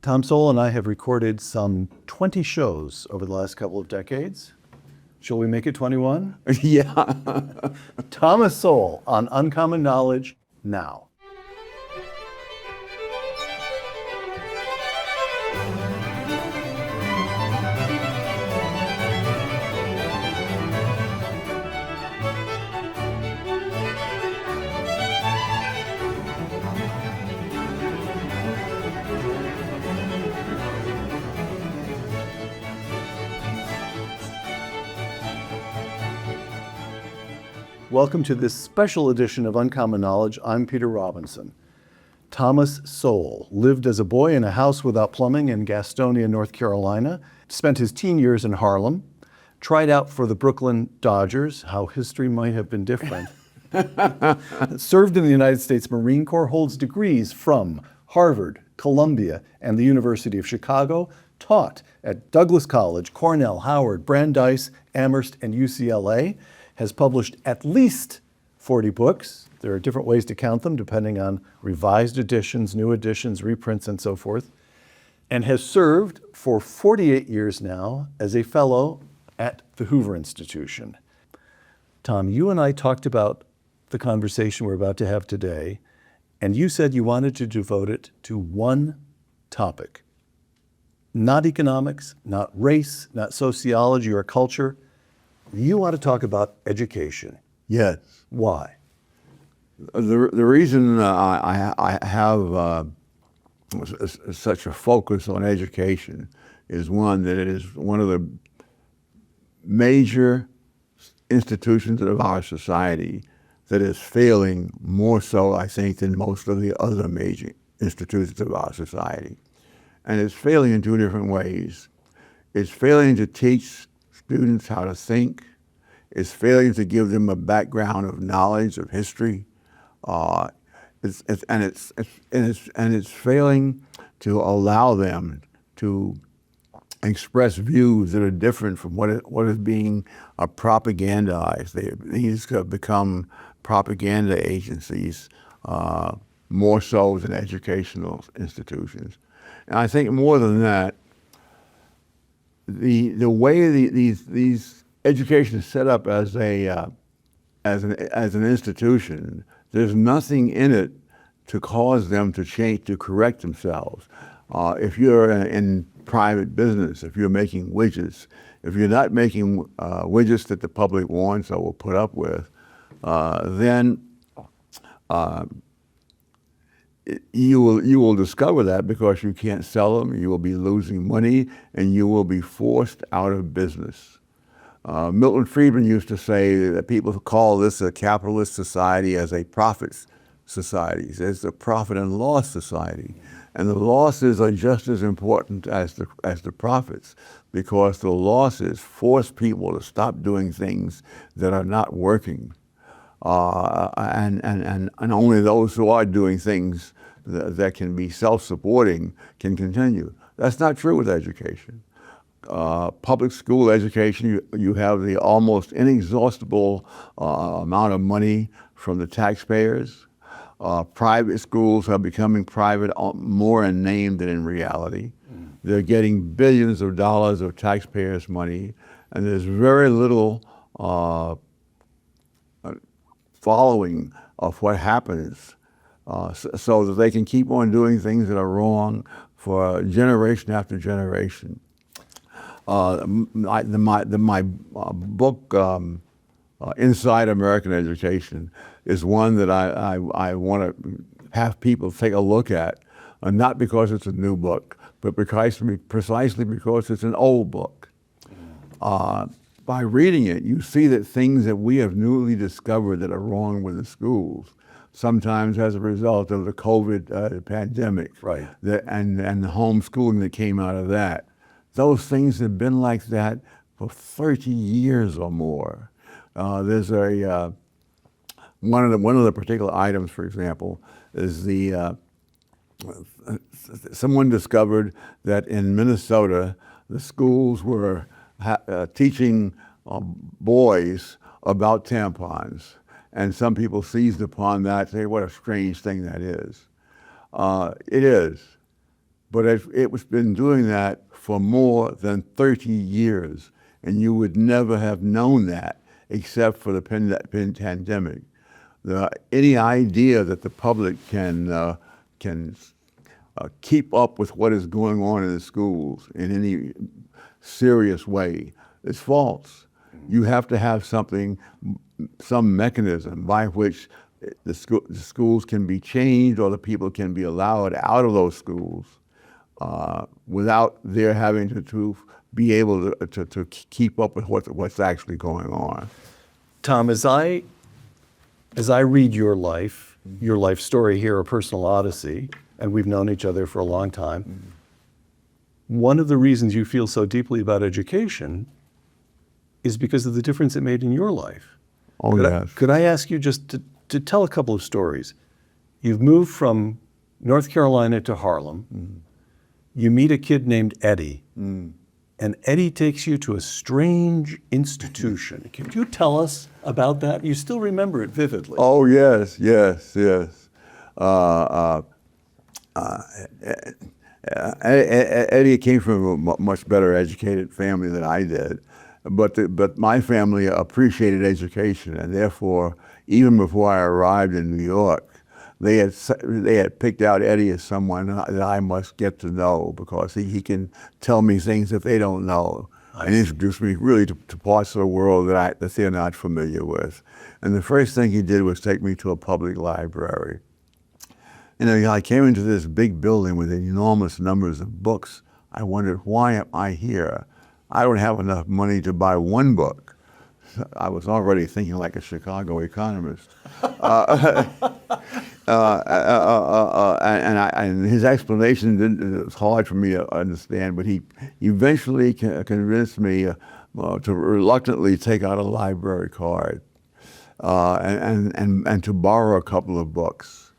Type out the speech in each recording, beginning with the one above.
Tom Sowell and I have recorded some 20 shows over the last couple of decades. Shall we make it 21? Yeah. Thomas Sowell on Uncommon Knowledge now. Welcome to this special edition of Uncommon Knowledge. I'm Peter Robinson. Thomas Sowell lived as a boy in a house without plumbing in Gastonia, North Carolina, spent his teen years in Harlem, tried out for the Brooklyn Dodgers, how history might have been different, served in the United States Marine Corps, holds degrees from Harvard, Columbia, and the University of Chicago, taught at Douglas College, Cornell, Howard, Brandeis, Amherst, and UCLA, has published at least 40 books. There are different ways to count them depending on revised editions, new editions, reprints, and so forth, and has served for 48 years now as a fellow at the Hoover Institution. Tom, you and I talked about the conversation we're about to have today, and you said you wanted to devote it to one topic. Not economics, not race, not sociology or culture. You want to talk about education. Yes. Why? The reason I have such a focus on education is one, that it is one of the major institutions of our society that is failing more so, I think, than most of the other major institutions of our society. And it's failing in two different ways. It's failing to teach students how to think. It's failing to give them a background of knowledge of history. It's failing to allow them to express views that are different from what is being propagandized. These have become propaganda agencies more so than educational institutions. And I think more than that, the way these education is set up as an institution, there's nothing in it to cause them to change, to correct themselves. If you're in private business, if you're making widgets, if you're not making widgets that the public wants or will put up with, then you will discover that because you can't sell them, you will be losing money, and you will be forced out of business. Milton Friedman used to say that people call this a capitalist society as a profit society. It's a profit and loss society. And the losses are just as important as the profits, because the losses force people to stop doing things that are not working. And only those who are doing things that can be self-supporting can continue. That's not true with education. Public school education, you have the almost inexhaustible amount of money from the taxpayers. Private schools are becoming private more in name than in reality. They're getting billions of dollars of taxpayers' money, and there's very little following of what happens so that they can keep on doing things that are wrong for generation after generation. My book, Inside American Education, is one that I want to have people take a look at, not because it's a new book, but precisely because it's an old book. By reading it, you see that things that we have newly discovered that are wrong with the schools, sometimes as a result of the COVID pandemic, right, and the homeschooling that came out of that. Those things have been like that for 30 years or more. There's one of the particular items, for example, is someone discovered that in Minnesota the schools were teaching boys about tampons, and some people seized upon that, say, what a strange thing that is. It is. but it was been doing that for more than 30 years, and you would never have known that except for the pandemic. Any idea that the public can keep up with what is going on in the schools in any serious way is false. You have to have some mechanism by which the schools can be changed or the people can be allowed out of those schools without their having to be able to keep up with what's actually going on. Tom, as I read your life story here, A Personal Odyssey, and we've known each other for a long time, one of the reasons you feel so deeply about education is because of the difference it made in your life. Oh, yes. Could I ask you just to tell a couple of stories? You've moved from North Carolina to Harlem. You meet a kid named Eddie, and Eddie takes you to a strange institution. Can you tell us about that? You still remember it vividly. Oh, yes. Eddie came from a much better educated family than I did, but my family appreciated education, and therefore, even before I arrived in New York, they had picked out Eddie as someone that I must get to know because he can tell me things that they don't know and introduce me really to parts of the world that they're not familiar with. And the first thing he did was take me to a public library. You know, I came into this big building with enormous numbers of books. I wondered, why am I here? I don't have enough money to buy one book. I was already thinking like a Chicago economist. And his explanation it was hard for me to understand, but he eventually convinced me to reluctantly take out a library card and to borrow a couple of books.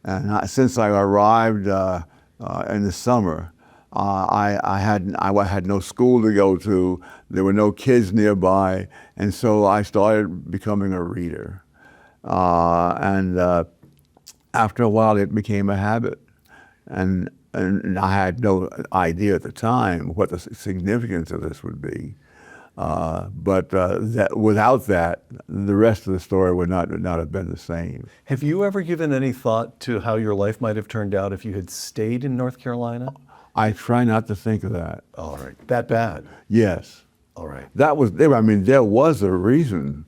And since I arrived in the summer, I had no school to go to. There were no kids nearby, and so I started becoming a reader. And after a while, it became a habit, and I had no idea at the time what the significance of this would be. But without that, the rest of the story would not have been the same. Have you ever given any thought to how your life might have turned out if you had stayed in North Carolina? I try not to think of that. All right. That bad? Yes. All right. There was a reason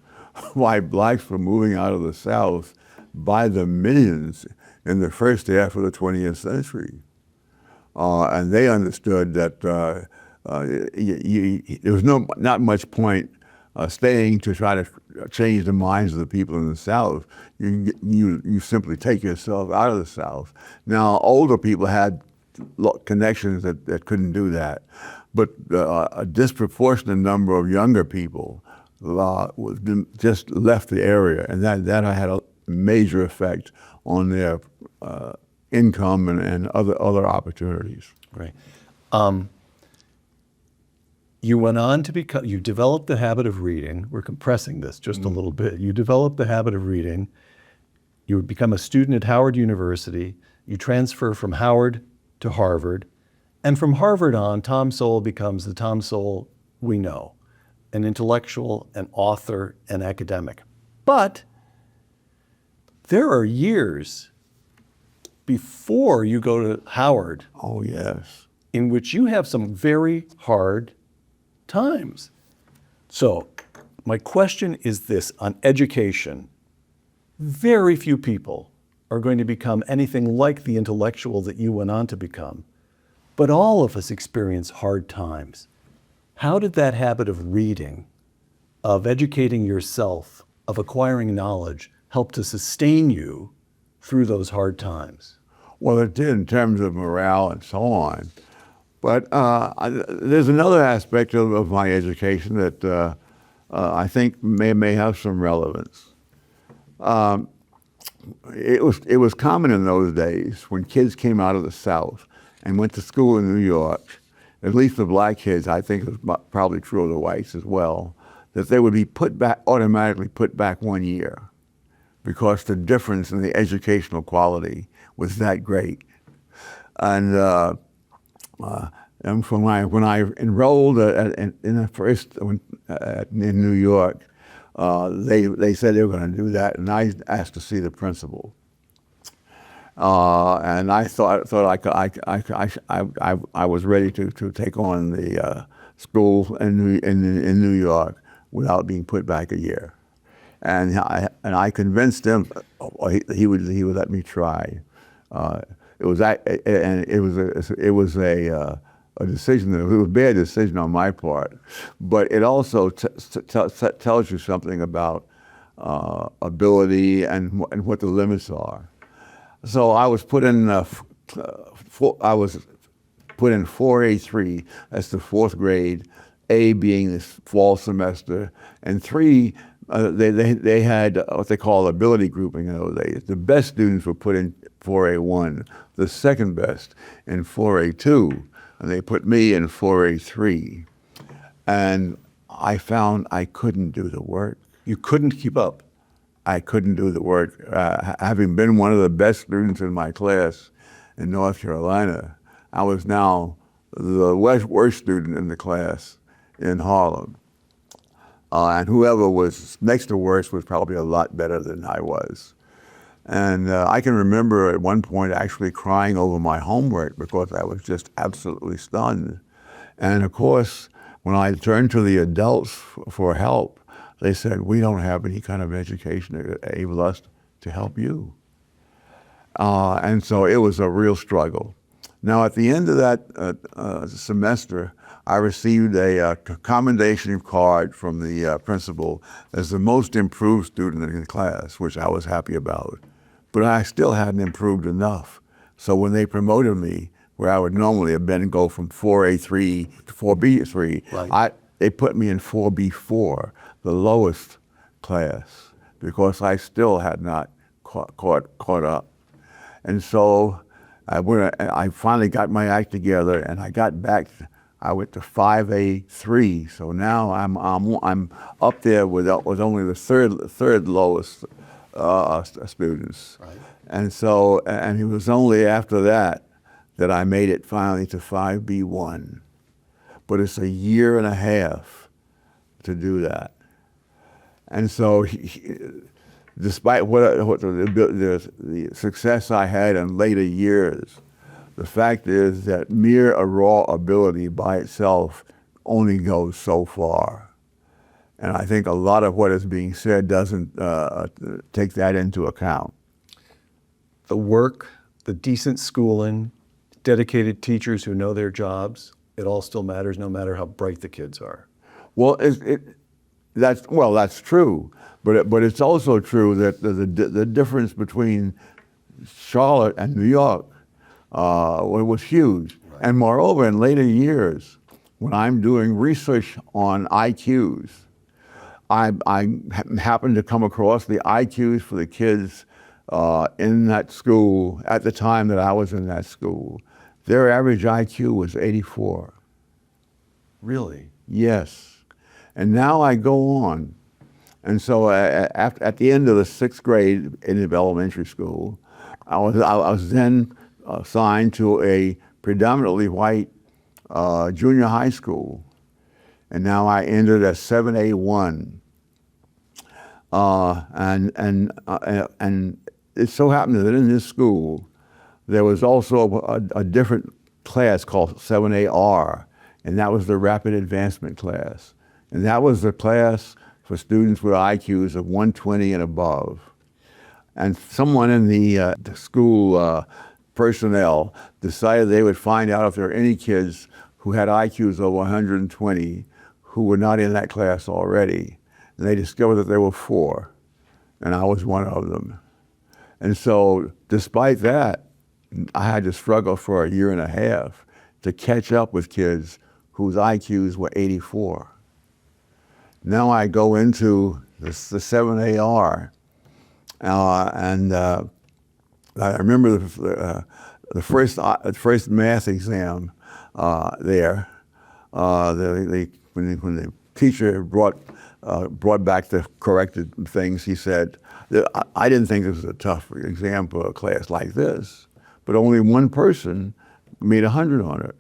why blacks were moving out of the South by the millions in the first half of the 20th century. And they understood that there was not much point staying to try to change the minds of the people in the South. You simply take yourself out of the South. Now, older people had connections that couldn't do that, but a disproportionate number of younger people just left the area, and that had a major effect on their income and other opportunities. Right. You went on to you developed the habit of reading. We're compressing this just a little bit. You developed the habit of reading. You would become a student at Howard University. You transfer from Howard to Harvard. And from Harvard on, Tom Sowell becomes the Tom Sowell we know, an intellectual, an author, an academic. But there are years before you go to Howard. Oh, yes. In which you have some very hard times. So my question is this on education. Very few people are going to become anything like the intellectual that you went on to become. But all of us experience hard times. How did that habit of reading, of educating yourself, of acquiring knowledge, help to sustain you through those hard times? Well, it did in terms of morale and so on. But there's another aspect of my education that I think may have some relevance. It was common in those days when kids came out of the South and went to school in New York, at least the black kids, I think it was probably true of the whites as well, that they would be automatically put back 1 year because the difference in the educational quality was that great. And And when I enrolled in the first in New York, they said they were going to do that, and I asked to see the principal. And I thought I was ready to take on the school in New York without being put back a year, and I convinced him he would let me try. It was a decision. It was a bad decision on my part, but it also tells you something about ability and what the limits are. So I was put in 4A3. That's the fourth grade. A being this fall semester, and 3 they had what they call ability grouping in those days. The best students were put in 4A1, the second best in 4A2, and they put me in 4A3. And I found I couldn't do the work. You couldn't keep up. I couldn't do the work. Having been one of the best students in my class in North Carolina, I was now the worst student in the class in Harlem. And whoever was next to worst was probably a lot better than I was. And I can remember at one point actually crying over my homework because I was just absolutely stunned. And of course, when I turned to the adults for help, they said, we don't have any kind of education that enables us to help you. And so it was a real struggle. Now, at the end of that semester, I received a commendation card from the principal as the most improved student in the class, which I was happy about. But I still hadn't improved enough. So when they promoted me, where I would normally have been go from 4A3 to 4B3, right. They put me in 4B4, the lowest class, because I still had not caught up. And so I finally got my act together, and I got back. I went to 5A3. So now I'm up there with only the third lowest students. Right. And so it was only after that I made it finally to 5B1. But it's a year and a half to do that. And so despite what the success I had in later years, the fact is that mere raw ability by itself only goes so far. And I think a lot of what is being said doesn't take that into account. The work, the decent schooling, dedicated teachers who know their jobs, it all still matters no matter how bright the kids are. Well, that's true, but it's also true that the difference between Charlotte and New York was huge. Right. And moreover, in later years, when I'm doing research on IQs, I happened to come across the IQs for the kids in that school at the time that I was in that school. Their average IQ was 84. Really? Yes. And now I go on. And so at the end of the 6th grade in the elementary school, I was then assigned to a predominantly white junior high school. And now I entered at 7A1. And it so happened that in this school, there was also a different class called 7AR, and that was the rapid advancement class. And that was the class for students with IQs of 120 and above. And someone in the school personnel decided they would find out if there were any kids who had IQs over 120 who were not in that class already. And they discovered that there were 4, and I was one of them. And so despite that, I had to struggle for a year and a half to catch up with kids whose IQs were 84. Now I go into the 7AR, and I remember the first math exam there. When the teacher brought back the corrected things, he said, I didn't think this was a tough exam for a class like this, but only one person made 100 on it.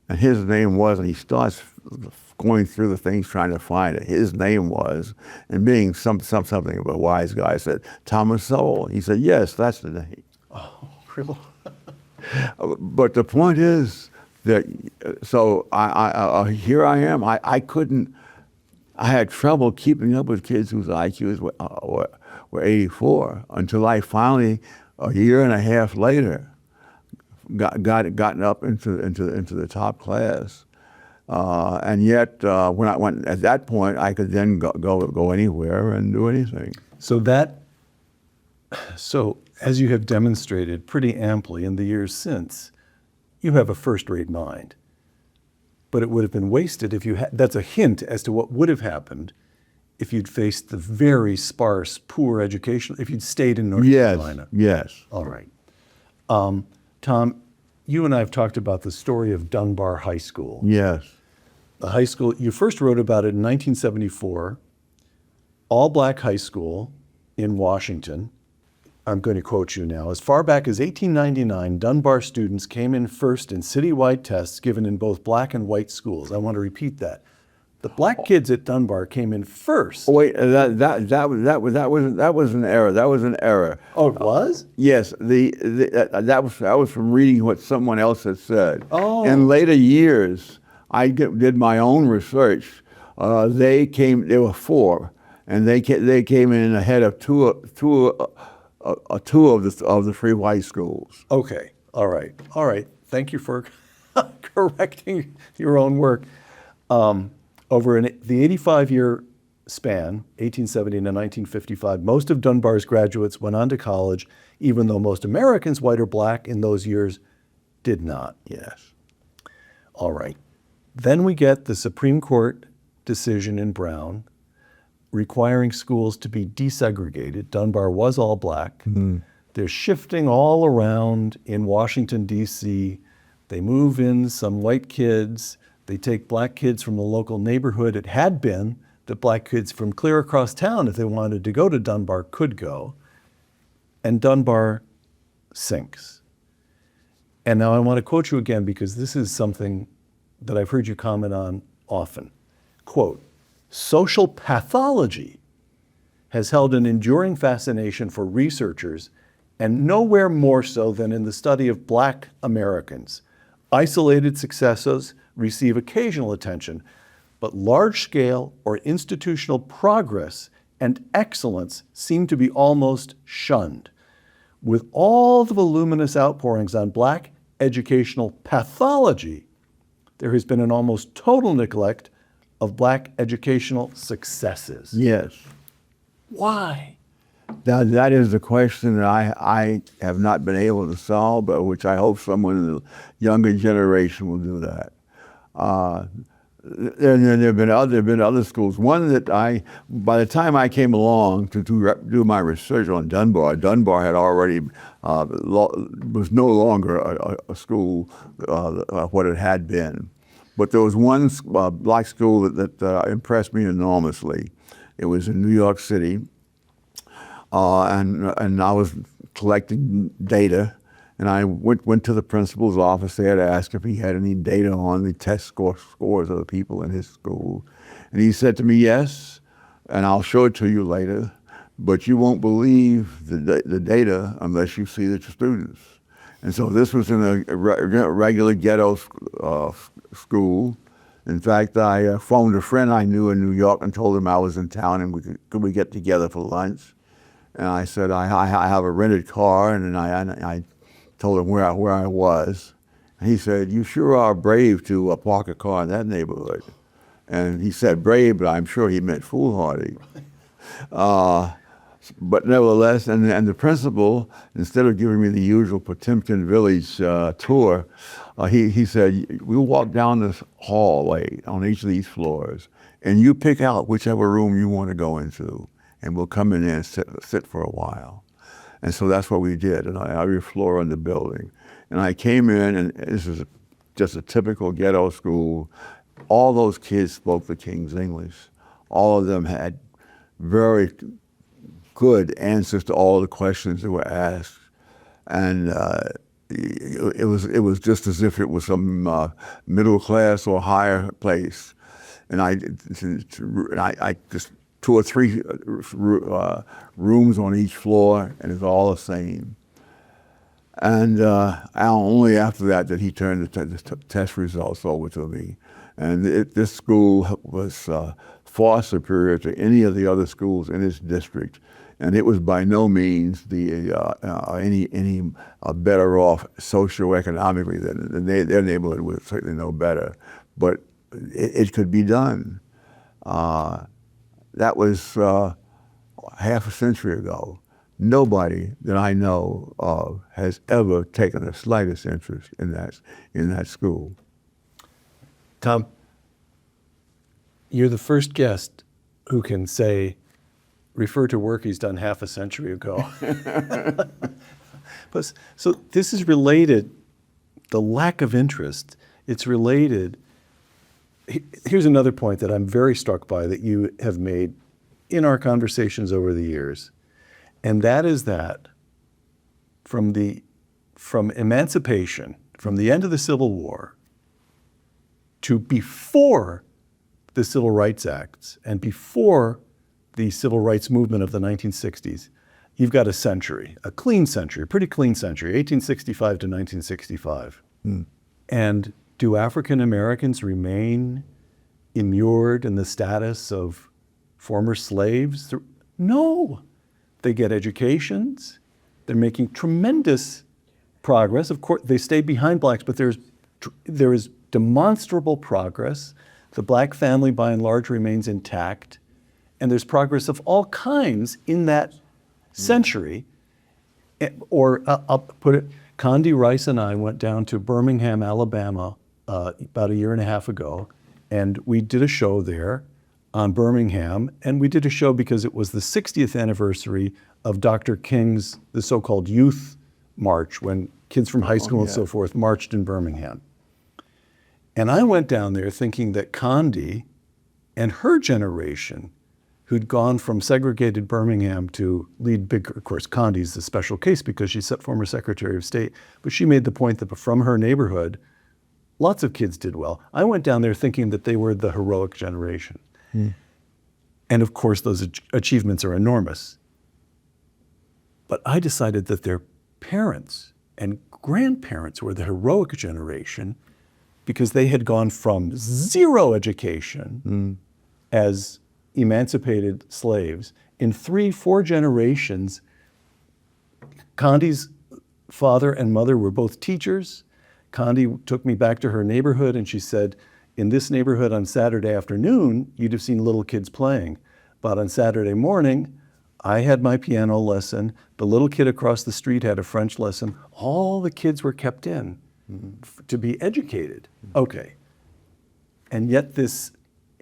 And his name was, and he starts going through the things trying to find it. His name was, and being something of a wise guy, said, Thomas Sowell. He said, yes, that's the name. Oh, really? But the point is that, so here I am. I had trouble keeping up with kids whose IQs were 84 until I finally, a year and a half later, gotten up into the top class. And yet, when I went at that point, I could then go anywhere and do anything. So as you have demonstrated pretty amply in the years since, you have a first-rate mind. But it would have been wasted if you had, that's a hint as to what would have happened if you'd faced the very sparse, poor education, if you'd stayed in North Carolina. Yes. All right. Tom, you and I have talked about the story of Dunbar High School. Yes. The high school, you first wrote about it in 1974, all-black high school in Washington. I'm going to quote you now. As far back as 1899, Dunbar students came in first in citywide tests given in both black and white schools. I want to repeat that. The black kids at Dunbar came in first. Oh, wait, that was an error. That was an error. Oh, it was? Yes, that was from reading what someone else had said. Oh. In later years, I did my own research. They were four, and they came in ahead of two of the free white schools. Okay, all right. Thank you for correcting your own work. Over the 85-year span, 1870 to 1955, most of Dunbar's graduates went on to college, even though most Americans, white or black, in those years did not. Yes. All right. Then we get the Supreme Court decision in Brown requiring schools to be desegregated. Dunbar was all black. Mm-hmm. They're shifting all around in Washington, D.C. They move in some white kids. They take black kids from the local neighborhood. It had been that black kids from clear across town, if they wanted to go to Dunbar, could go. And Dunbar sinks. And now I want to quote you again because this is something that I've heard you comment on often. Quote, social pathology has held an enduring fascination for researchers, and nowhere more so than in the study of black Americans. Isolated successes receive occasional attention, but large-scale or institutional progress and excellence seem to be almost shunned. With all the voluminous outpourings on black educational pathology, there has been an almost total neglect of black educational successes. Yes. Why? Now, that is the question that I have not been able to solve, but which I hope someone in the younger generation will do that. There have been other schools. One that by the time I came along to do my research on Dunbar had already was no longer a school what it had been. But there was one black school that impressed me enormously. It was in New York City, and I was collecting data. And I went to the principal's office there to ask if he had any data on the test scores of the people in his school. And he said to me, yes, and I'll show it to you later, but you won't believe the data unless you see the students. And so this was in a regular ghetto school. In fact, I phoned a friend I knew in New York and told him I was in town and could we get together for lunch? And I said, I have a rented car, and I told him where I was. And he said, you sure are brave to park a car in that neighborhood. And he said brave, but I'm sure he meant foolhardy. But nevertheless, and the principal, instead of giving me the usual Potemkin Village tour, he said, we'll walk down this hallway on each of these floors, and you pick out whichever room you want to go into, and we'll come in there and sit for a while. And so that's what we did, and every floor in the building. And I came in, and this is just a typical ghetto school. All those kids spoke the King's English. All of them had very good answers to all the questions that were asked. And it was just as if it was some middle class or higher place, and I just 2 or 3 rooms on each floor, and it's all the same. And only after that did he turn the test results over to me. And this school was far superior to any of the other schools in its district, and it was by no means any better off socioeconomically than their neighborhood was certainly no better. But it could be done. That was half a century ago. Nobody that I know of has ever taken the slightest interest in that school. Tom, you're the first guest who can refer to work he's done half a century ago. So this is related, the lack of interest, it's related. Here's another point that I'm very struck by that you have made in our conversations over the years. And that is that from emancipation, from the end of the Civil War to before the Civil Rights Acts and before the Civil Rights Movement of the 1960s, you've got a century, a clean century, a pretty clean century, 1865 to 1965. And do African Americans remain immured in the status of former slaves? No. They get educations. They're making tremendous progress. Of course, they stay behind blacks, but there is demonstrable progress. The black family, by and large, remains intact. And there's progress of all kinds in that century. Or I'll put it, Condi Rice and I went down to Birmingham, Alabama, about a year and a half ago, and we did a show there on Birmingham, and we did a show because it was the 60th anniversary of Dr. King's, the so-called Youth March, when kids from high school and so forth marched in Birmingham. And I went down there thinking that Condi and her generation, who'd gone from segregated Birmingham to lead big, of course, Condi's a special case because she's former Secretary of State, but she made the point that from her neighborhood, lots of kids did well. I went down there thinking that they were the heroic generation. And of course, those achievements are enormous. But I decided that their parents and grandparents were the heroic generation because they had gone from zero education as emancipated slaves. In 3-4 generations, Condi's father and mother were both teachers. Condi took me back to her neighborhood and she said, in this neighborhood on Saturday afternoon, you'd have seen little kids playing. But on Saturday morning, I had my piano lesson. The little kid across the street had a French lesson. All the kids were kept in to be educated. Okay. And yet this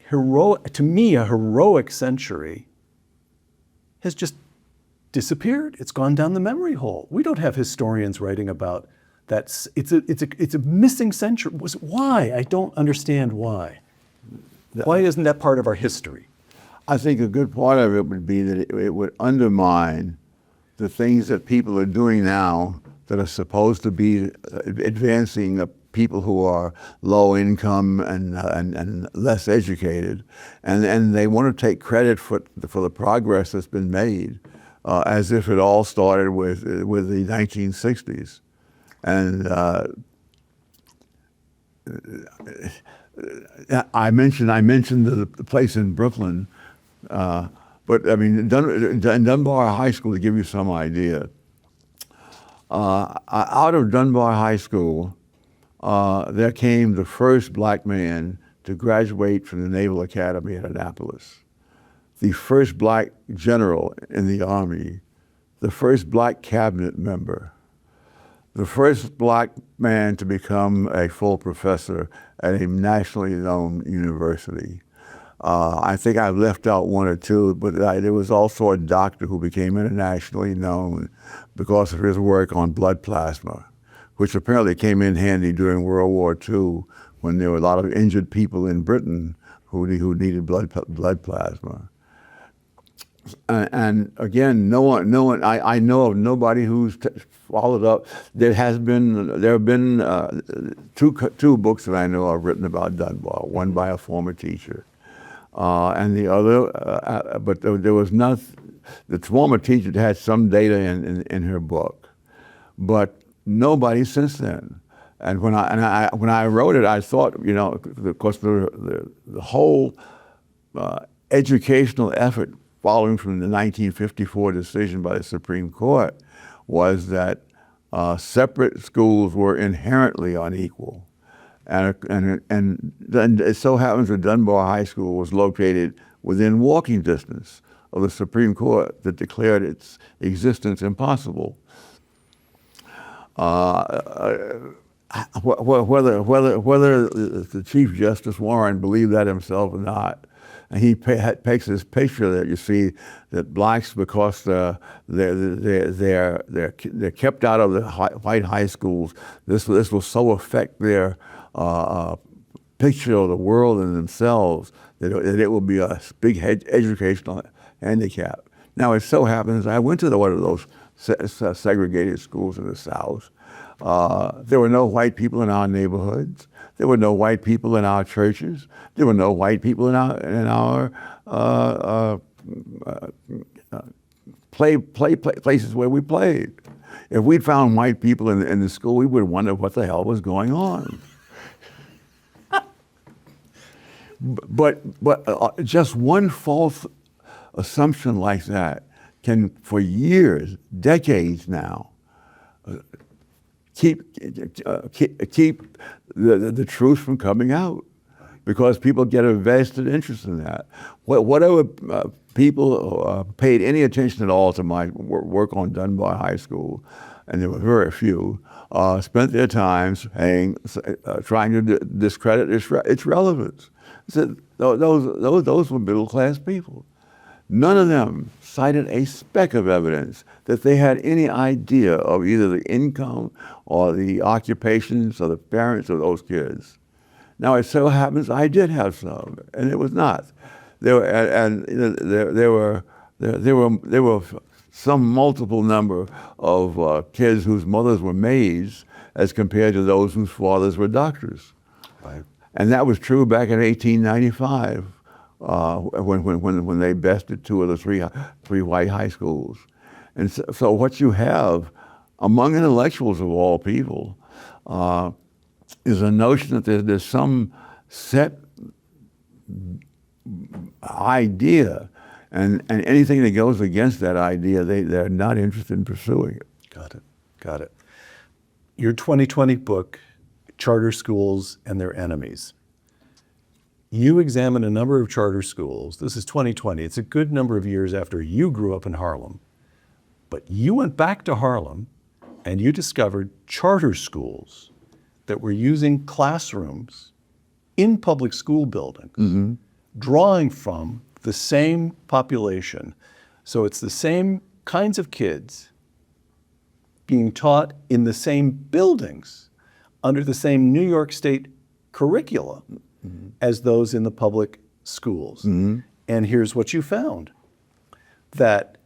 heroic, to me, a heroic century has just disappeared. It's gone down the memory hole. We don't have historians writing about that. It's a missing century. Why? I don't understand why. Why isn't that part of our history? I think a good part of it would be that it would undermine the things that people are doing now that are supposed to be advancing the people who are low income and less educated, and they want to take credit for the progress that's been made, as if it all started with the 1960s. And I mentioned the place in Brooklyn, but I mean, Dunbar High School, to give you some idea, out of Dunbar High School, there came the first black man to graduate from the Naval Academy at Annapolis, the first black general in the Army, the first black cabinet member, the first black man to become a full professor at a nationally known university. I think I've left out one or two, but there was also a doctor who became internationally known because of his work on blood plasma, which apparently came in handy during World War II when there were a lot of injured people in Britain who needed blood plasma. And again, no one. I know of nobody who's followed up. There have been two books that I know of written about Dunbar. One by a former teacher, and the other, but there was not. The former teacher had some data in her book, but nobody since then. And when I wrote it, I thought, of course, the whole educational effort following from the 1954 decision by the Supreme Court was that separate schools were inherently unequal. And it so happens that Dunbar High School was located within walking distance of the Supreme Court that declared its existence impossible. Whether the Chief Justice Warren believed that himself or not, and he takes this picture that you see that blacks, because they're kept out of the white high schools, this will so affect their picture of the world and themselves that it will be a big educational handicap. Now it so happens I went to one of those segregated schools in the South. There were no white people in our neighborhoods. There were no white people in our churches. There were no white people in our places where we played. If we'd found white people in the school, we would wonder what the hell was going on. But just one false assumption like that can, for years, decades now, keep the truth from coming out, because people get a vested interest in that. Whatever people paid any attention at all to my work on Dunbar High School, and there were very few, spent their time trying to discredit its relevance. So those were middle-class people. None of them cited a speck of evidence that they had any idea of either the income or the occupations of the parents of those kids. Now it so happens I did have some, and it was not. There were some multiple number of kids whose mothers were maids as compared to those whose fathers were doctors. Right. And that was true back in 1895. When they bested two of the three white high schools. And so what you have among intellectuals of all people is a notion that there's some set idea, and anything that goes against that idea, they're not interested in pursuing it. Got it. Your 2020 book, Charter Schools and Their Enemies. You examine a number of charter schools. This is 2020. It's a good number of years after you grew up in Harlem. But you went back to Harlem and you discovered charter schools that were using classrooms in public school buildings, drawing from the same population. So it's the same kinds of kids being taught in the same buildings under the same New York State curricula as those in the public schools. And here's what you found, that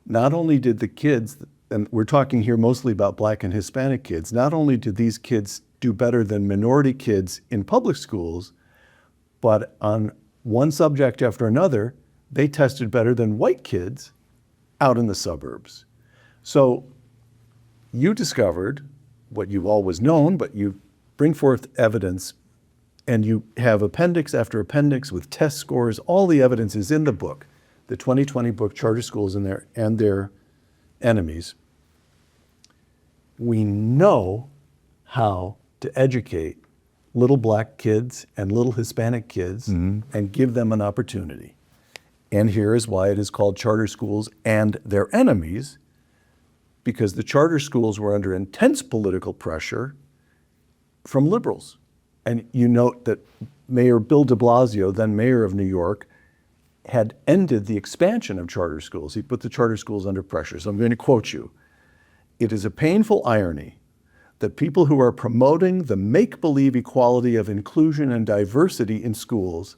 not only did the kids, and we're talking here mostly about Black and Hispanic kids, not only did these kids do better than minority kids in public schools, but on one subject after another, they tested better than white kids out in the suburbs. So you discovered what you've always known, but you bring forth evidence, and you have appendix after appendix with test scores. All the evidence is in the book, the 2020 book, Charter Schools and Their Enemies. We know how to educate little Black kids and little Hispanic kids and give them an opportunity. And here is why it is called Charter Schools and Their Enemies, because the charter schools were under intense political pressure from liberals. And you note that Mayor Bill de Blasio, then mayor of New York, had ended the expansion of charter schools. He put the charter schools under pressure. So I'm going to quote you. "It is a painful irony that people who are promoting the make-believe equality of inclusion and diversity in schools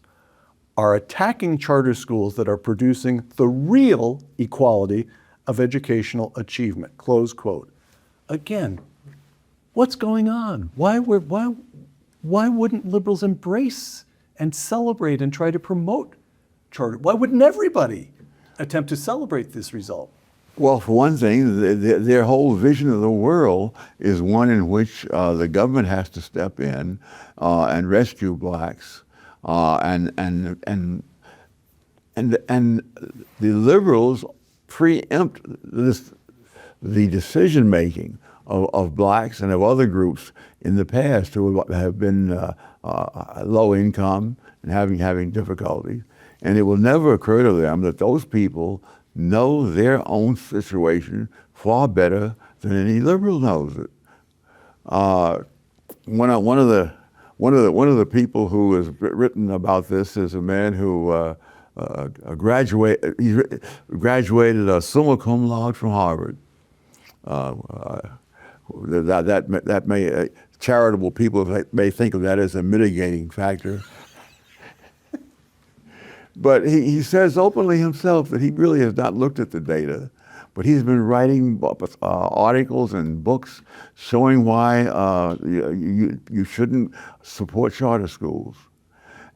are attacking charter schools that are producing the real equality of educational achievement, close quote. Again, what's going on? Why wouldn't liberals embrace and celebrate and try to promote charter? Why wouldn't everybody attempt to celebrate this result? Well, for one thing, their whole vision of the world is one in which the government has to step in and rescue blacks, and the liberals preempt the decision making of blacks and of other groups in the past who have been low income and having difficulties, and it will never occur to them that those people know their own situation far better than any liberal knows it. One of the people who has written about this is a man who graduated summa cum laude from Harvard. That may charitable people may think of that as a mitigating factor. But he says openly himself that he really has not looked at the data, but he's been writing articles and books showing why you shouldn't support charter schools.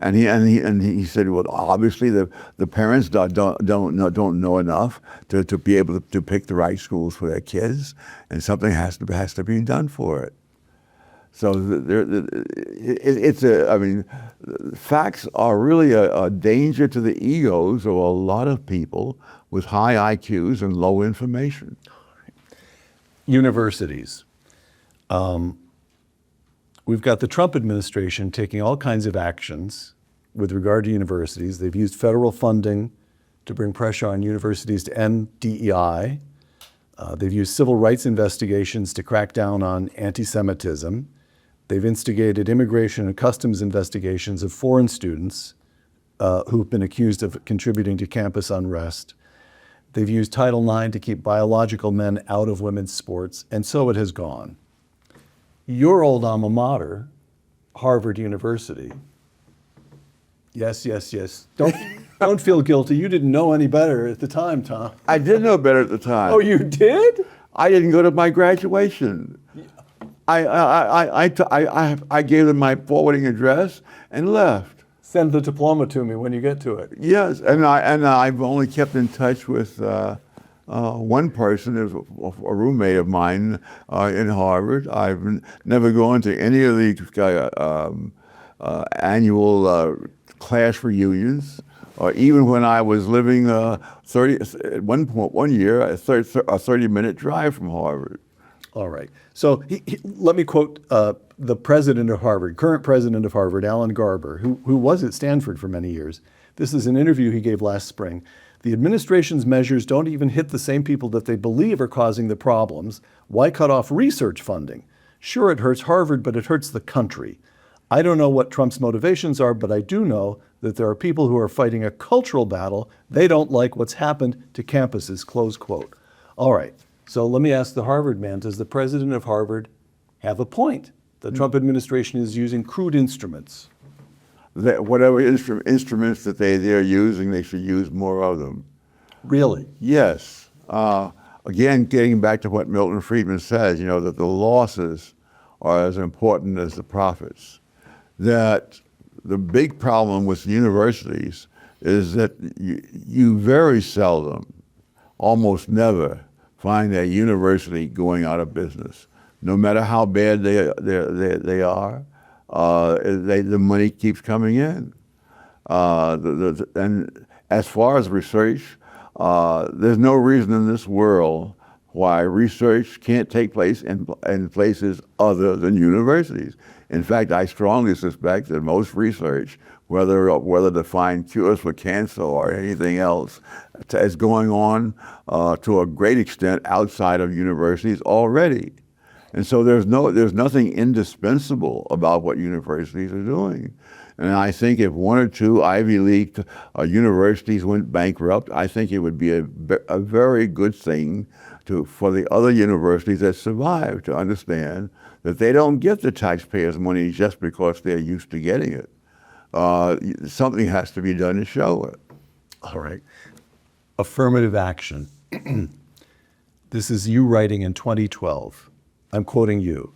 And he said, well, obviously the parents don't know enough to be able to pick the right schools for their kids, and something has to be done for it. So facts are really a danger to the egos of a lot of people with high IQs and low information. Universities. We've got the Trump administration taking all kinds of actions with regard to universities. They've used federal funding to bring pressure on universities to end DEI. They've used civil rights investigations to crack down on anti-Semitism. They've instigated immigration and customs investigations of foreign students who've been accused of contributing to campus unrest. They've used Title IX to keep biological men out of women's sports, and so it has gone. Your old alma mater, Harvard University. Yes. Don't feel guilty. You didn't know any better at the time, Tom. I did know better at the time. Oh, you did? I didn't go to my graduation. I gave them my forwarding address and left. Send the diploma to me when you get to it. Yes, and I've only kept in touch with one person, is a roommate of mine in Harvard. I've never gone to any of the annual class reunions, or even when I was living at one year, a 30-minute drive from Harvard. All right. So let me quote the president of Harvard, current president of Harvard, Alan Garber, who was at Stanford for many years. This is an interview he gave last spring. The administration's measures don't even hit the same people that they believe are causing the problems. Why cut off research funding? Sure, it hurts Harvard, but it hurts the country. I don't know what Trump's motivations are, but I do know that there are people who are fighting a cultural battle. They don't like what's happened to campuses, close quote. All right. So let me ask the Harvard man, does the president of Harvard have a point? The Trump administration is using crude instruments. Whatever instruments that they're using, they should use more of them. Really? Yes. Again, getting back to what Milton Friedman says, that the losses are as important as the profits. That the big problem with universities is that you very seldom, almost never, find a university going out of business. No matter how bad they are, the money keeps coming in. And as far as research, there's no reason in this world why research can't take place in places other than universities. In fact, I strongly suspect that most research, whether to find cures for cancer or anything else, is going on to a great extent outside of universities already. And so there's nothing indispensable about what universities are doing. And I think if one or two Ivy League universities went bankrupt, I think it would be a very good thing for the other universities that survive to understand that they don't get the taxpayers' money just because they're used to getting it. something has to be done to show it. All right. Affirmative action. This is you writing in 2012. I'm quoting you.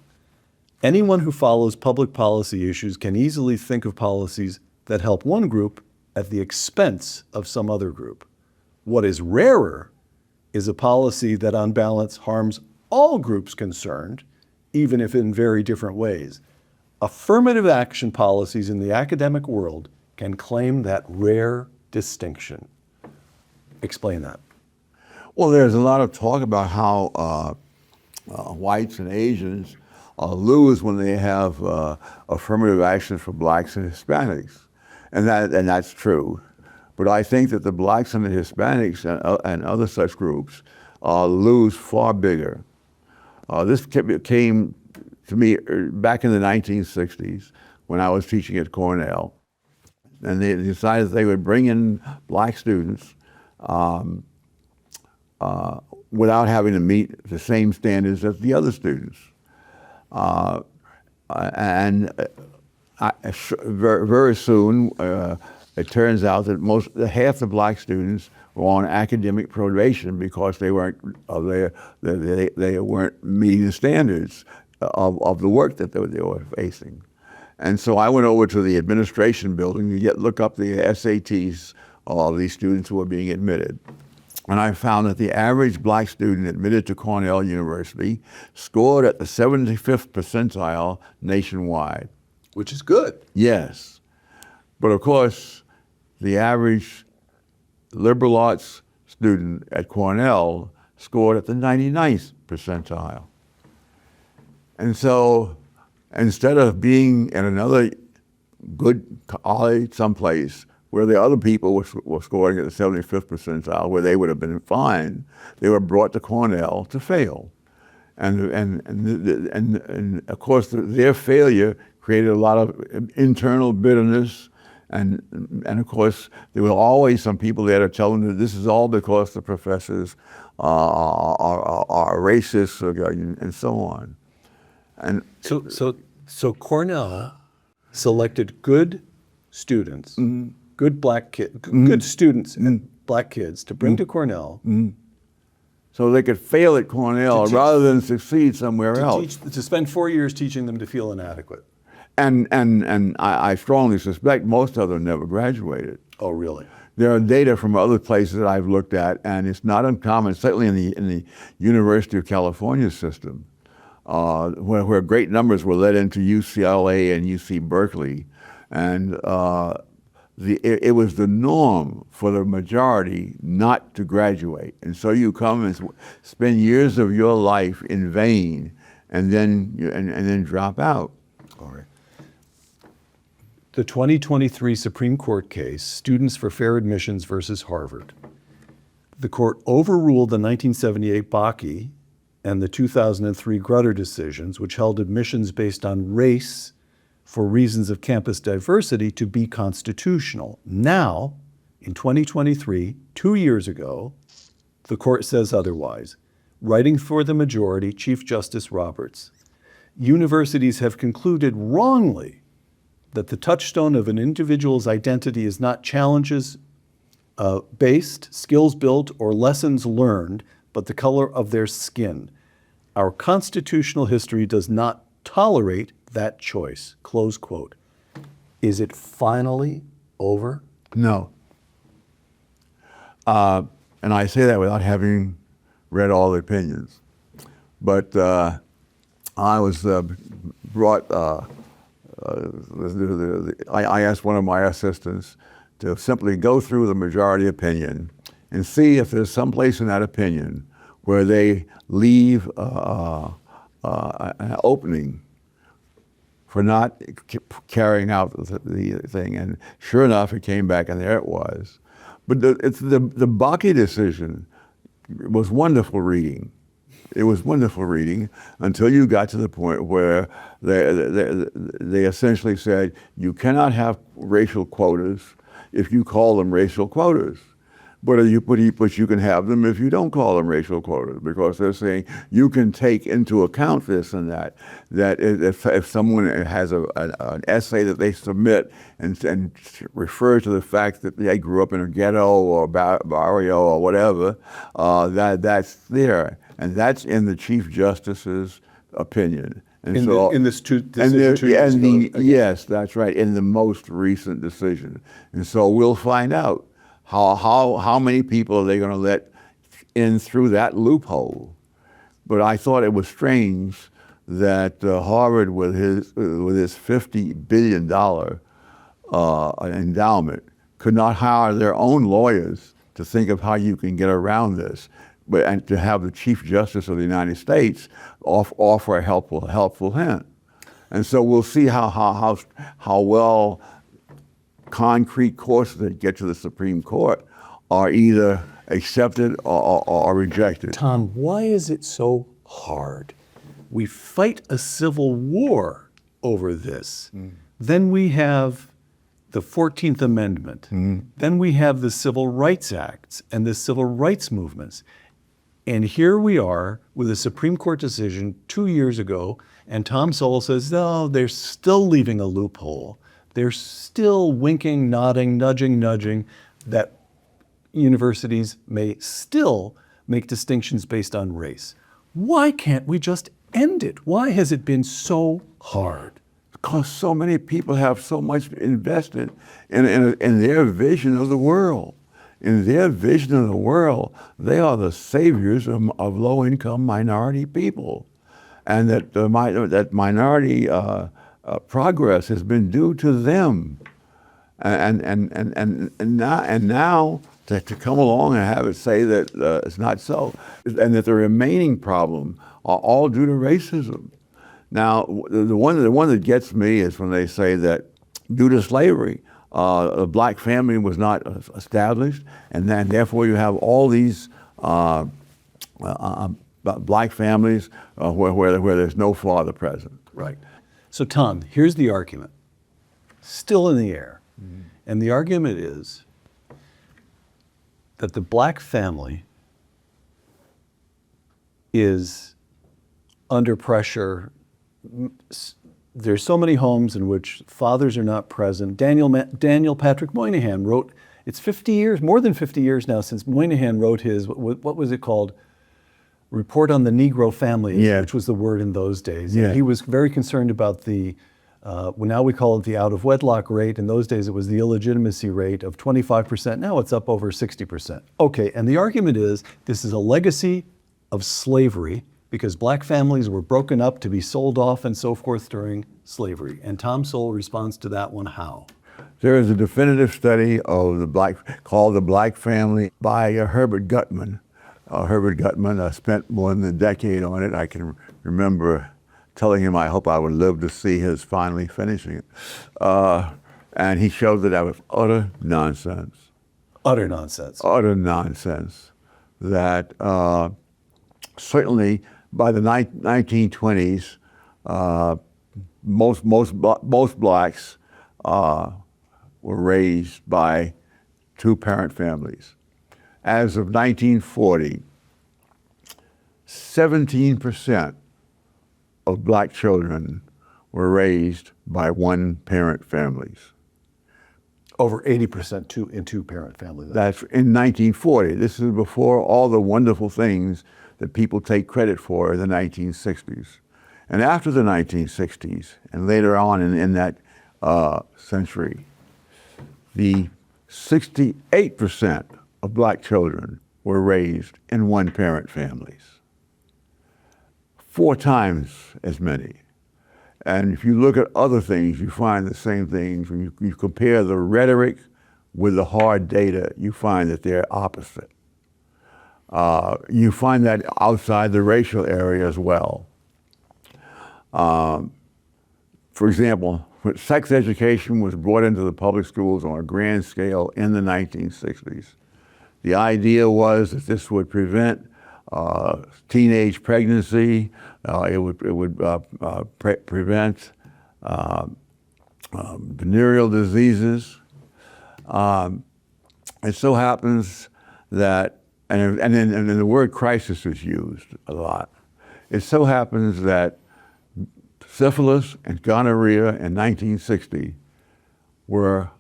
Anyone who follows public policy issues can easily think of policies that help one group at the expense of some other group. What is rarer is a policy that on balance harms all groups concerned, even if in very different ways. Affirmative action policies in the academic world can claim that rare distinction. Explain that. Well, there's a lot of talk about how whites and Asians lose when they have affirmative action for blacks and Hispanics, and that's true. But I think that the blacks and the Hispanics and other such groups lose far bigger. This came to me back in the 1960s when I was teaching at Cornell, and they decided they would bring in black students without having to meet the same standards as the other students. Very soon, it turns out that half the black students were on academic probation because they weren't meeting the standards of the work that they were facing. And so I went over to the administration building to look up the SATs of these students who were being admitted. And I found that the average black student admitted to Cornell University scored at the 75th percentile nationwide. Which is good. Yes. But of course, the average liberal arts student at Cornell scored at the 99th percentile. And so instead of being in another good college someplace where the other people were scoring at the 75th percentile, where they would have been fine, they were brought to Cornell to fail. And of course, their failure created a lot of internal bitterness. And of course, there were always some people there to tell them that this is all because the professors are racist and so on. And so Cornell selected good students, good black kids, good students and black kids to bring to Cornell. So they could fail at Cornell rather than succeed somewhere else. To spend 4 years teaching them to feel inadequate. And I strongly suspect most of them never graduated. Oh, really? There are data from other places that I've looked at, and it's not uncommon, certainly in the University of California system, where great numbers were let into UCLA and UC Berkeley, and it was the norm for the majority not to graduate. And so you come and spend years of your life in vain, and then drop out. All right. The 2023 Supreme Court case, Students for Fair Admissions versus Harvard. The court overruled the 1978 Bakke and the 2003 Grutter decisions, which held admissions based on race for reasons of campus diversity to be constitutional. Now, in 2023, 2 years ago, the court says otherwise. Writing for the majority, Chief Justice Roberts, universities have concluded wrongly that the touchstone of an individual's identity is not challenges based, skills built, or lessons learned, but the color of their skin. Our constitutional history does not tolerate that choice, close quote. Is it finally over? No. And I say that without having read all the opinions. But I was brought, I asked one of my assistants to simply go through the majority opinion and see if there's some place in that opinion where they leave an opening for not carrying out the thing. And sure enough, it came back and there it was. But the Bakke decision was wonderful reading. It was wonderful reading until you got to the point where they essentially said, you cannot have racial quotas if you call them racial quotas. But you can have them if you don't call them racial quotas, because they're saying you can take into account this and that. That if someone has an essay that they submit and refers to the fact that they grew up in a ghetto or barrio or whatever, that's there, and that's in the Chief Justice's opinion. And In this decision 2 years ago. yes, that's right, in the most recent decision. And so we'll find out how many people are they going to let in through that loophole. But I thought it was strange that Harvard, with his $50 billion endowment, could not hire their own lawyers to think of how you can get around this, and to have the Chief Justice of the United States offer a helpful hint. And so we'll see how well concrete courses that get to the Supreme Court are either accepted or rejected. Tom, why is it so hard? We fight a civil war over this. Then we have the 14th Amendment. Then we have the Civil Rights Acts and the civil rights movements. And here we are with a Supreme Court decision 2 years ago, and Tom Sowell says, no, they're still leaving a loophole. They're still winking, nodding, nudging, that universities may still make distinctions based on race. Why can't we just end it? Why has it been so hard? Because so many people have so much invested in their vision of the world. In their vision of the world, they are the saviors of low-income minority people, and that minority progress has been due to them. And now to come along and have it say that it's not so, and that the remaining problem are all due to racism. Now, the one that gets me is when they say that due to slavery, a black family was not established, and then therefore you have all these black families where there's no father present. Right. So Tom, here's the argument, still in the air. And the argument is that the black family is under pressure. There's so many homes in which fathers are not present. Daniel Patrick Moynihan wrote, it's 50 years, more than 50 years now since Moynihan wrote his, what was it called? Report on the Negro Family, which was the word in those days. Yeah. He was very concerned about the, now we call it the out of wedlock rate. In those days it was the illegitimacy rate of 25%. Now it's up over 60%. Okay, and the argument is this is a legacy of slavery, because black families were broken up to be sold off and so forth during slavery. And Tom Sowell responds to that one how? There is a definitive study of called The Black Family by Herbert Gutman. Herbert Gutman spent more than a decade on it. I can remember telling him I hope I would live to see his finally finishing it. And he showed that was utter nonsense. Utter nonsense. Utter nonsense. That certainly by the 1920s, most blacks were raised by two-parent families. As of 1940, 17% of black children were raised by one-parent families. Over 80% in two-parent families. That's in 1940. This is before all the wonderful things that people take credit for in the 1960s. And after the 1960s, and later on in that century, the 68% of black children were raised in one-parent families. 4 times as many. And if you look at other things, you find the same things. When you compare the rhetoric with the hard data, you find that they're opposite. You find that outside the racial area as well. For example, when sex education was brought into the public schools on a grand scale in the 1960s, the idea was that this would prevent teenage pregnancy. It would prevent venereal diseases. It so happens that, and then the word crisis is used a lot. It so happens that syphilis and gonorrhea in 1960 were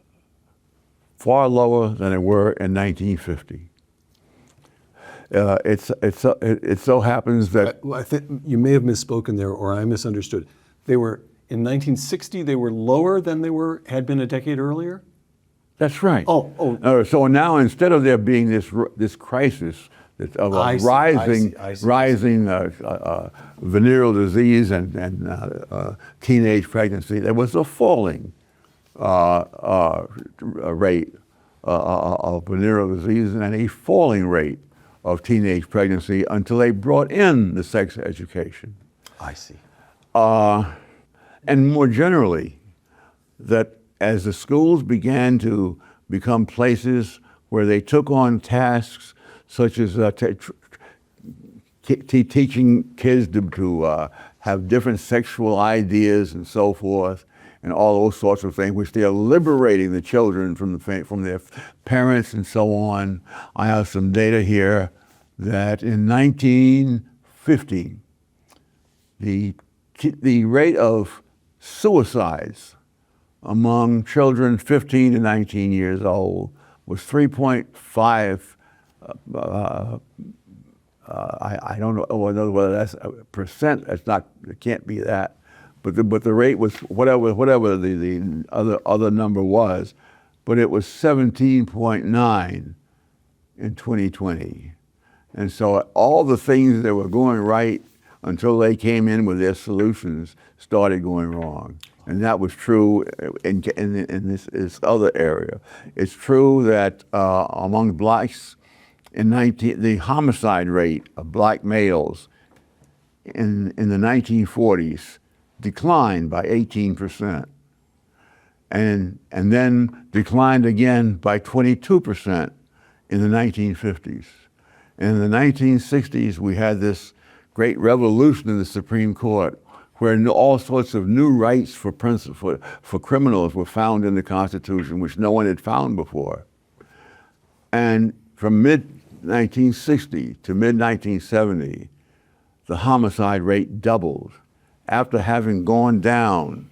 far lower than they were in 1950. It so happens that I think you may have misspoken there, or I misunderstood. They were in 1960. They were lower than they had been a decade earlier. that's right. Oh. So now instead of there being this crisis of I a see, rising I see. venereal disease and teenage pregnancy, there was a falling rate of venereal disease and a falling rate of teenage pregnancy until they brought in the sex education. I see. And more generally, that as the schools began to become places where they took on tasks such as teaching kids to have different sexual ideas and so forth, and all those sorts of things, which they are liberating the children from their parents and so on. I have some data here that in 1950, the rate of suicides among children 15 to 19 years old was 3.5. I don't know whether that's a percent. It's not. It can't be that. But the rate was whatever the other number was, but it was 17.9 in 2020. And so all the things that were going right until they came in with their solutions started going wrong. And that was true in this other area. It's true that among blacks, the homicide rate of black males in the 1940s declined by 18%, and then declined again by 22% in the 1950s. And in the 1960s, we had this great revolution in the Supreme Court, where all sorts of new rights for criminals were found in the Constitution, which no one had found before. And from mid-1960 to mid-1970, the homicide rate doubled after having gone down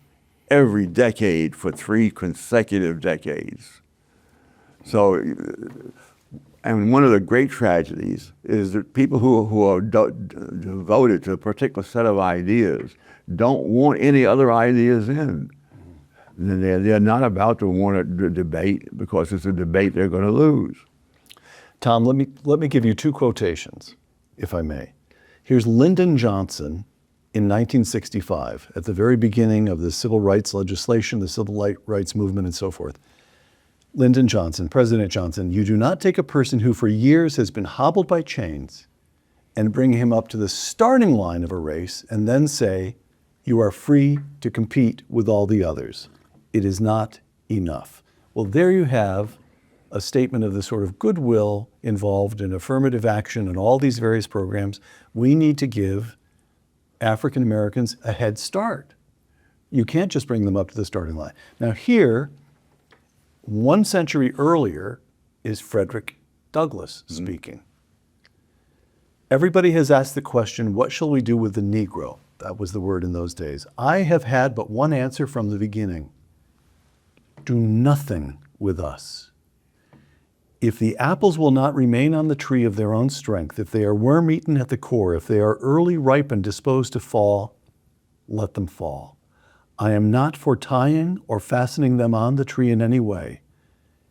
every decade for 3 consecutive decades. So, and one of the great tragedies is that people who are devoted to a particular set of ideas don't want any other ideas in. They're not about to want a debate because it's a debate they're going to lose. Tom, let me give you 2 quotations, if I may. Here's Lyndon Johnson in 1965, at the very beginning of the civil rights legislation, the civil rights movement, and so forth. Lyndon Johnson, President Johnson, you do not take a person who for years has been hobbled by chains and bring him up to the starting line of a race and then say, you are free to compete with all the others. It is not enough. Well, there you have a statement of the sort of goodwill involved in affirmative action and all these various programs. We need to give African Americans a head start. You can't just bring them up to the starting line. Now here, 1 century earlier, is Frederick Douglass speaking. Everybody has asked the question, what shall we do with the Negro? That was the word in those days. I have had but one answer from the beginning. Do nothing with us. If the apples will not remain on the tree of their own strength, if they are worm-eaten at the core, if they are early ripened, disposed to fall, let them fall. I am not for tying or fastening them on the tree in any way.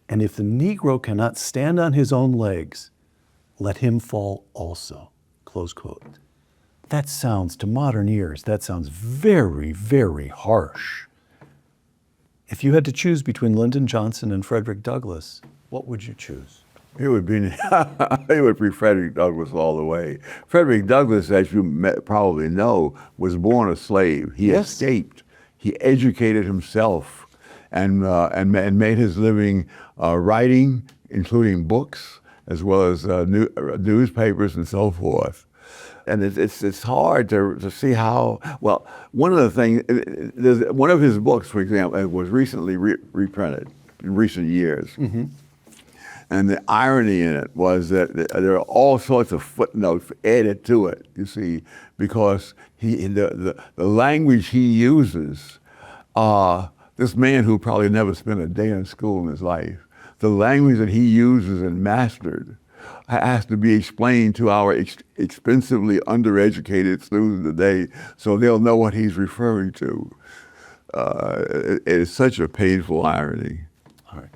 And if the Negro cannot stand on his own legs, let him fall also. Close quote. That sounds, to modern ears, that sounds very, very harsh. If you had to choose between Lyndon Johnson and Frederick Douglass, what would you choose? It would be Frederick Douglass all the way. Frederick Douglass, as you probably know, was born a slave. He escaped. He educated himself and made his living writing, including books, as well as newspapers and so forth. And it's hard to see how, well, one of the things, one of his books, for example, was recently reprinted in recent years. Mm-hmm. And the irony in it was that there are all sorts of footnotes added to it, you see, because the language he uses, this man who probably never spent a day in school in his life, the language that he uses and mastered has to be explained to our expensively undereducated students today so they'll know what he's referring to. It is such a painful irony. All right.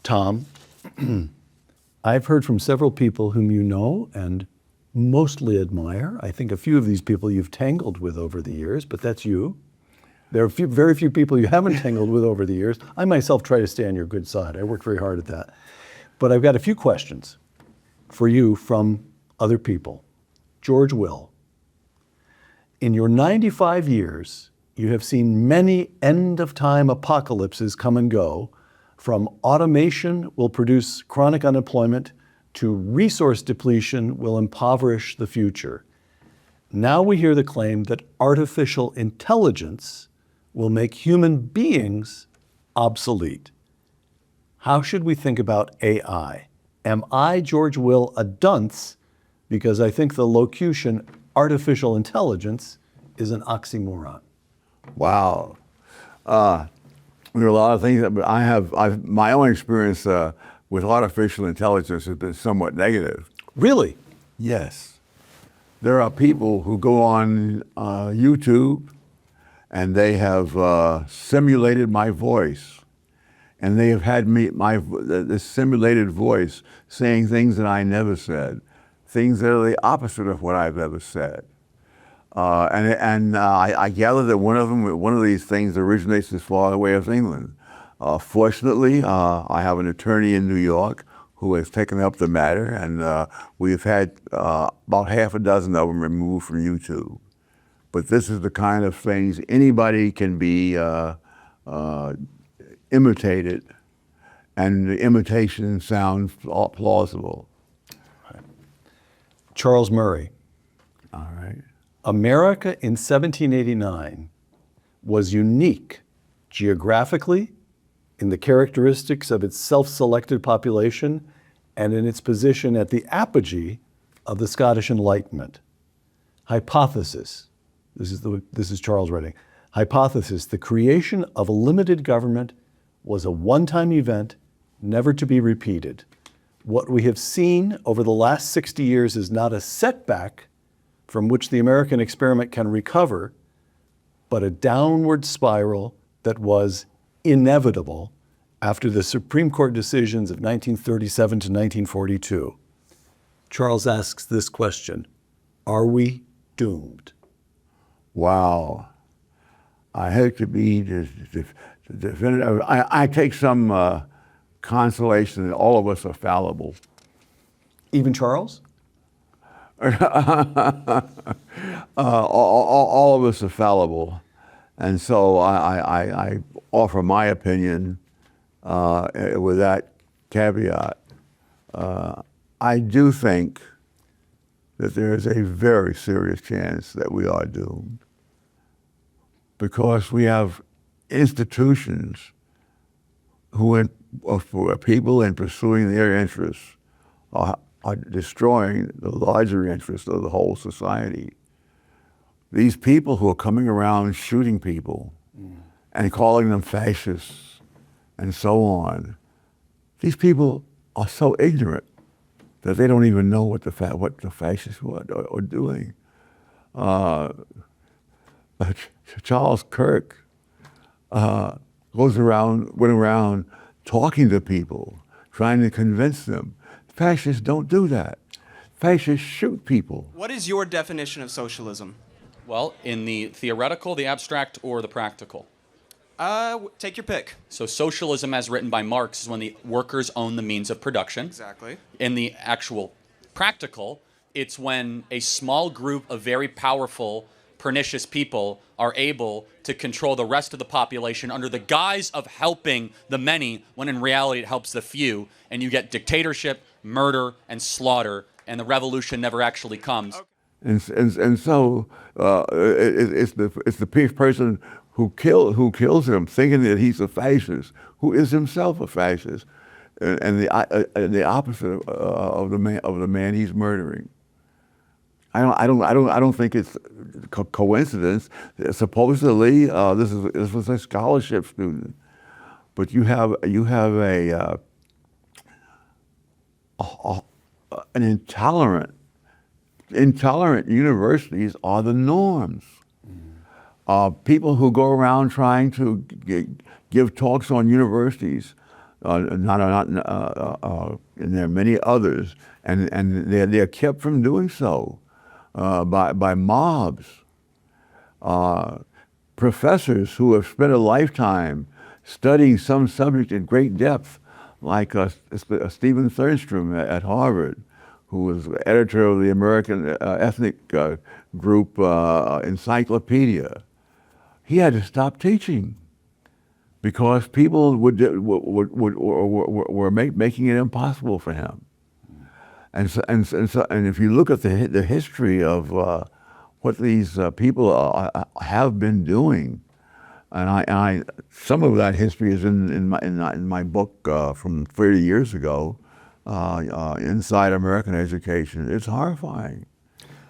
Tom, I've heard from several people whom you know and mostly admire. I think a few of these people you've tangled with over the years, but that's you. There are very few people you haven't tangled with over the years. I myself try to stay on your good side. I work very hard at that. But I've got a few questions for you from other people. George Will, in your 95 years, you have seen many end-of-time apocalypses come and go, from automation will produce chronic unemployment to resource depletion will impoverish the future. Now we hear the claim that artificial intelligence will make human beings obsolete. How should we think about AI? Am I, George Will, a dunce because I think the locution artificial intelligence is an oxymoron? Wow. There are a lot of things, but my own experience with artificial intelligence has been somewhat negative. Really? Yes. There are people who go on YouTube and they have simulated my voice. And they have had this simulated voice saying things that I never said, things that are the opposite of what I've ever said. I gather that one of these things originates as far away as England. Fortunately, I have an attorney in New York who has taken up the matter, and we've had about half a dozen of them removed from YouTube. But this is the kind of things anybody can be imitated, and the imitation sounds plausible. Charles Murray. All right. America in 1789 was unique geographically, in the characteristics of its self-selected population, and in its position at the apogee of the Scottish Enlightenment. Hypothesis, this is Charles writing. Hypothesis, the creation of a limited government was a one-time event, never to be repeated. What we have seen over the last 60 years is not a setback from which the American experiment can recover, but a downward spiral that was inevitable after the Supreme Court decisions of 1937 to 1942. Charles asks this question: are we doomed? Wow. I hate to be definitive. I take some consolation that all of us are fallible. Even Charles? All of us are fallible. And so I offer my opinion with that caveat. I do think that there is a very serious chance that we are doomed, because we have institutions for people in pursuing their interests are destroying the larger interests of the whole society. These people who are coming around shooting people and calling them fascists and so on, these people are so ignorant that they don't even know what the fascists are doing. Charles Kirk went around talking to people, trying to convince them. Fascists don't do that. Fascists shoot people. What is your definition of socialism? Well, in the theoretical, the abstract, or the practical? Take your pick. So socialism, as written by Marx, is when the workers own the means of production. Exactly. In the actual practical, it's when a small group of very powerful, pernicious people are able to control the rest of the population under the guise of helping the many, when in reality it helps the few, and you get dictatorship, murder, and slaughter, and the revolution never actually comes. Okay. And so it's the person who kills him, thinking that he's a fascist, who is himself a fascist. and the opposite of the man he's murdering. I don't think it's coincidence. Supposedly, this was a scholarship student, but you have an intolerant universities are the norms. People who go around trying to give talks on universities, and there are many others, and they're kept from doing so by mobs. Professors who have spent a lifetime studying some subject in great depth, like Stephen Thernstrom at Harvard, who was editor of the American Ethnic Group Encyclopedia. He had to stop teaching because people were making it impossible for him. And if you look at the history of what these people have been doing, and some of that history is in my book from 30 years ago, Inside American Education. It's horrifying.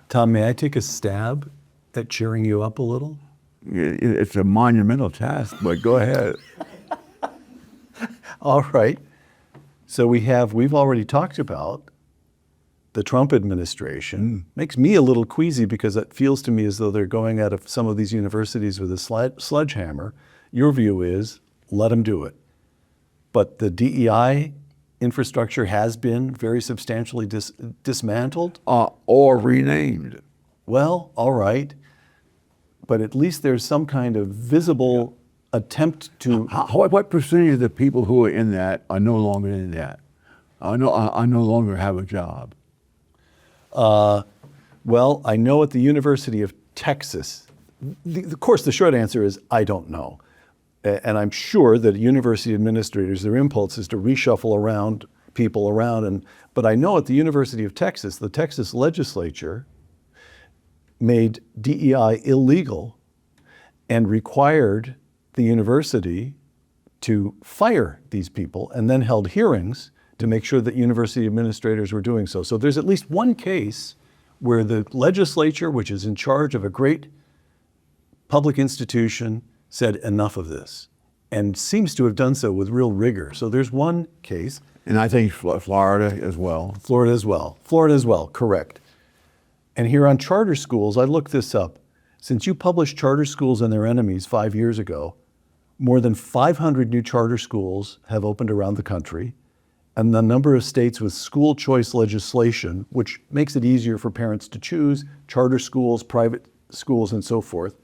Tom, may I take a stab at cheering you up a little? It's a monumental task, but go ahead. All right. So we've already talked about the Trump administration. Makes me a little queasy because it feels to me as though they're going at some of these universities with a sledgehammer. Your view is, let them do it. But the DEI infrastructure has been very substantially dismantled? Or renamed. Well, all right. But at least there's some kind of visible attempt to... What percentage of the people who are in that are no longer in that? I no longer have a job. Well, I know at the University of Texas, of course, the short answer is I don't know. And I'm sure that university administrators, their impulse is to reshuffle people around. But I know at the University of Texas, the Texas legislature made DEI illegal and required the university to fire these people, and then held hearings to make sure that university administrators were doing so. So there's at least one case where the legislature, which is in charge of a great public institution, said enough of this, and seems to have done so with real rigor. So there's one case. And I think Florida as well. Florida as well, correct. And here on charter schools, I looked this up. Since you published Charter Schools and Their Enemies 5 years ago, more than 500 new charter schools have opened around the country. And the number of states with school choice legislation, which makes it easier for parents to choose charter schools, private schools, and so forth,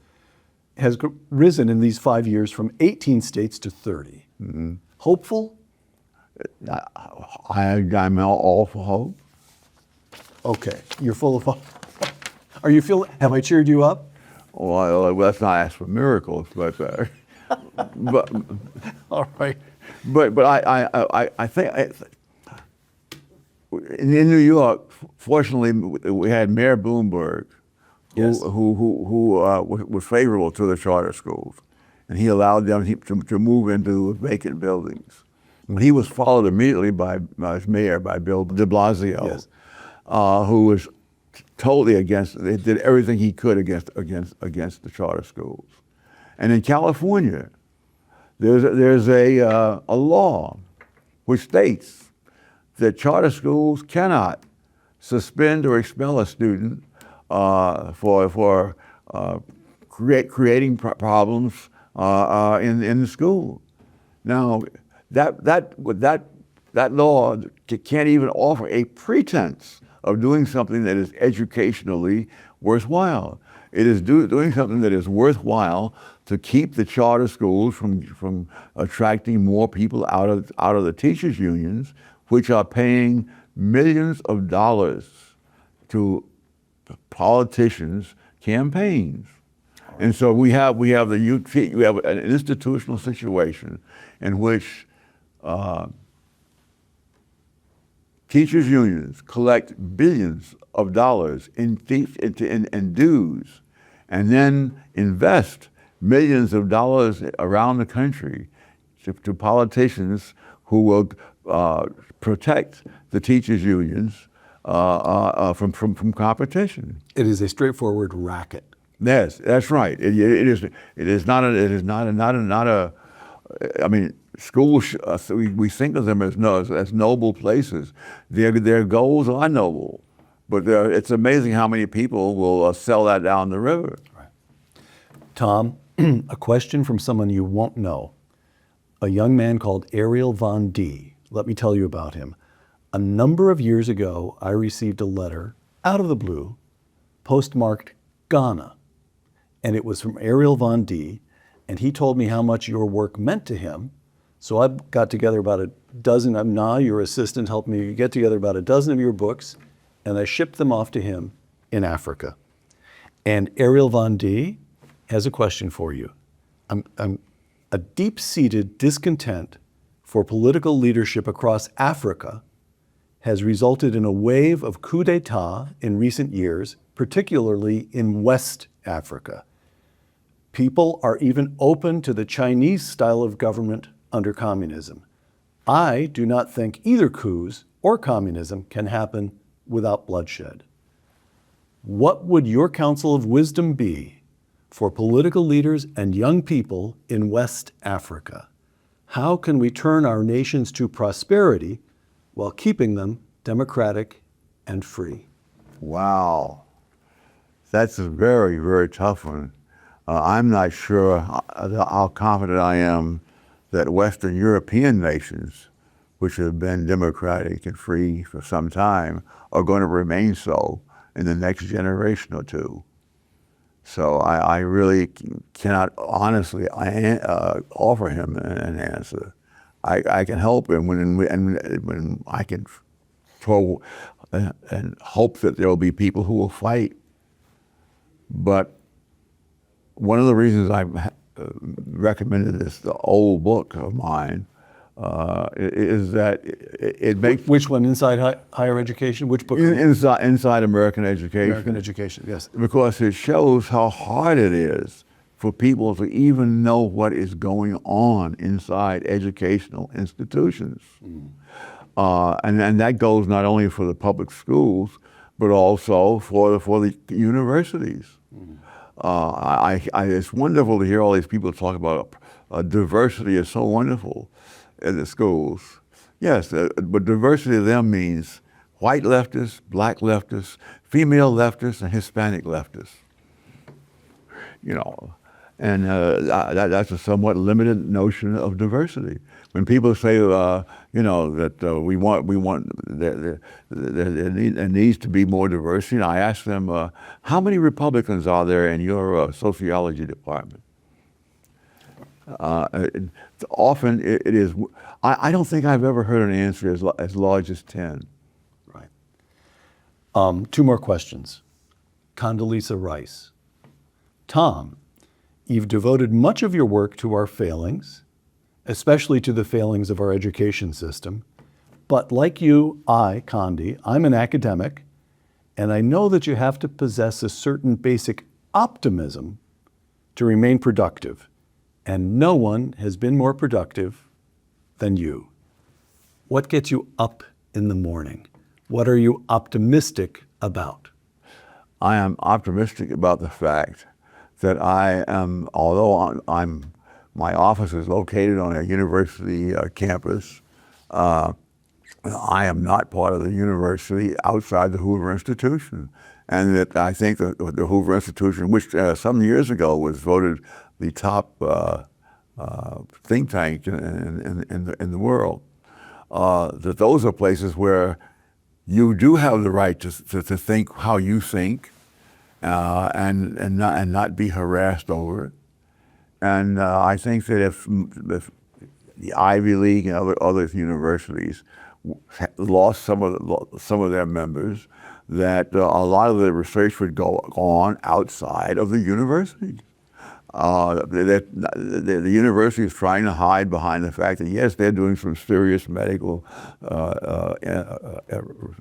has risen in these 5 years from 18 states to 30. Mm-hmm. Hopeful? I'm all for hope. Okay, you're full of hope. Are you feeling? Have I cheered you up? Well, let's not ask for miracles, but all right. But I think in New York, fortunately, we had Mayor Bloomberg, who was favorable to the charter schools, and he allowed them to move into vacant buildings. And he was followed immediately by as mayor by Bill de Blasio, yes, who was totally against it. He did everything he could against the charter schools. And in California, there's a law which states that charter schools cannot suspend or expel a student for creating problems in the school. Now, that law can't even offer a pretense of doing something that is educationally worthwhile. It is doing something that is worthwhile to keep the charter schools from attracting more people out of the teachers' unions, which are paying millions of dollars to politicians' campaigns. And so we have an institutional situation in which teachers' unions collect billions of dollars in dues, and then invest millions of dollars around the country to politicians who will protect the teachers' unions from competition. It is a straightforward racket. Yes, that's right. It is not a. I mean, schools. We think of them as noble places. Their goals are noble, but it's amazing how many people will sell that down the river. Tom, a question from someone you won't know. A young man called Ariel Von D. Let me tell you about him. A number of years ago, I received a letter out of the blue, postmarked Ghana. And it was from Ariel Von D. And he told me how much your work meant to him. So I got together about a dozen, your assistant helped me get together about a dozen of your books, and I shipped them off to him in Africa. And Ariel Von D has a question for you. A deep-seated discontent for political leadership across Africa has resulted in a wave of coup d'etat in recent years, particularly in West Africa. People are even open to the Chinese style of government under communism. I do not think either coups or communism can happen without bloodshed. What would your counsel of wisdom be for political leaders and young people in West Africa? How can we turn our nations to prosperity while keeping them democratic and free? Wow, that's a very, very tough one. I'm not sure how confident I am that Western European nations, which have been democratic and free for some time, are going to remain so in the next generation or two. So I really cannot honestly offer him an answer. I can help him when I can throw and hope that there will be people who will fight. But one of the reasons I've recommended the old book of mine is that it makes... Which one, Inside Higher Education? Which book? Inside American Education. American Education, yes. Because it shows how hard it is for people to even know what is going on inside educational institutions. And that goes not only for the public schools, but also for the universities. It's wonderful to hear all these people talk about diversity is so wonderful in the schools. Yes, but diversity to them means white leftists, black leftists, female leftists, and Hispanic leftists. You know, and that's a somewhat limited notion of diversity. When people say, you know, that there needs to be more diversity, and I ask them, how many Republicans are there in your sociology department? Often it is. I don't think I've ever heard an answer as large as 10. Right. Two more questions. Condoleezza Rice. Tom, you've devoted much of your work to our failings, especially to the failings of our education system. But like you, Condi, I'm an academic, and I know that you have to possess a certain basic optimism to remain productive. And no one has been more productive than you. What gets you up in the morning? What are you optimistic about? I am optimistic about the fact that I am, although my office is located on a university campus, I am not part of the university outside the Hoover Institution. And that I think that the Hoover Institution, which some years ago was voted the top think tank in the world, that those are places where you do have the right to think how you think, and not be harassed over it. And I think that if the Ivy League and other universities lost some of their members, that a lot of the research would go on outside of the university. The university is trying to hide behind the fact that, yes, they're doing some serious medical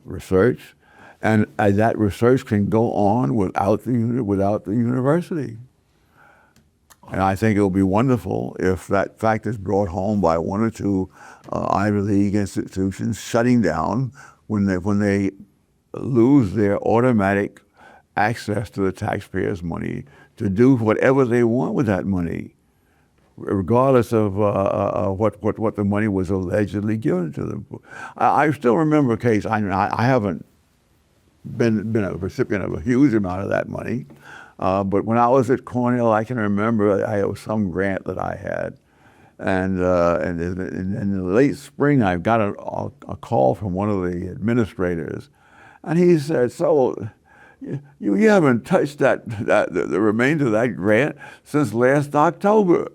research, and that research can go on without the university. And I think it will be wonderful if that fact is brought home by one or two Ivy League institutions shutting down when they lose their automatic access to the taxpayers' money to do whatever they want with that money, regardless of what the money was allegedly given to them. I still remember a case. I haven't been a recipient of a huge amount of that money, but when I was at Cornell, I can remember I had some grant that I had, and in the late spring, I got a call from one of the administrators, and he said, "So, you haven't touched the remainder of that grant since last October.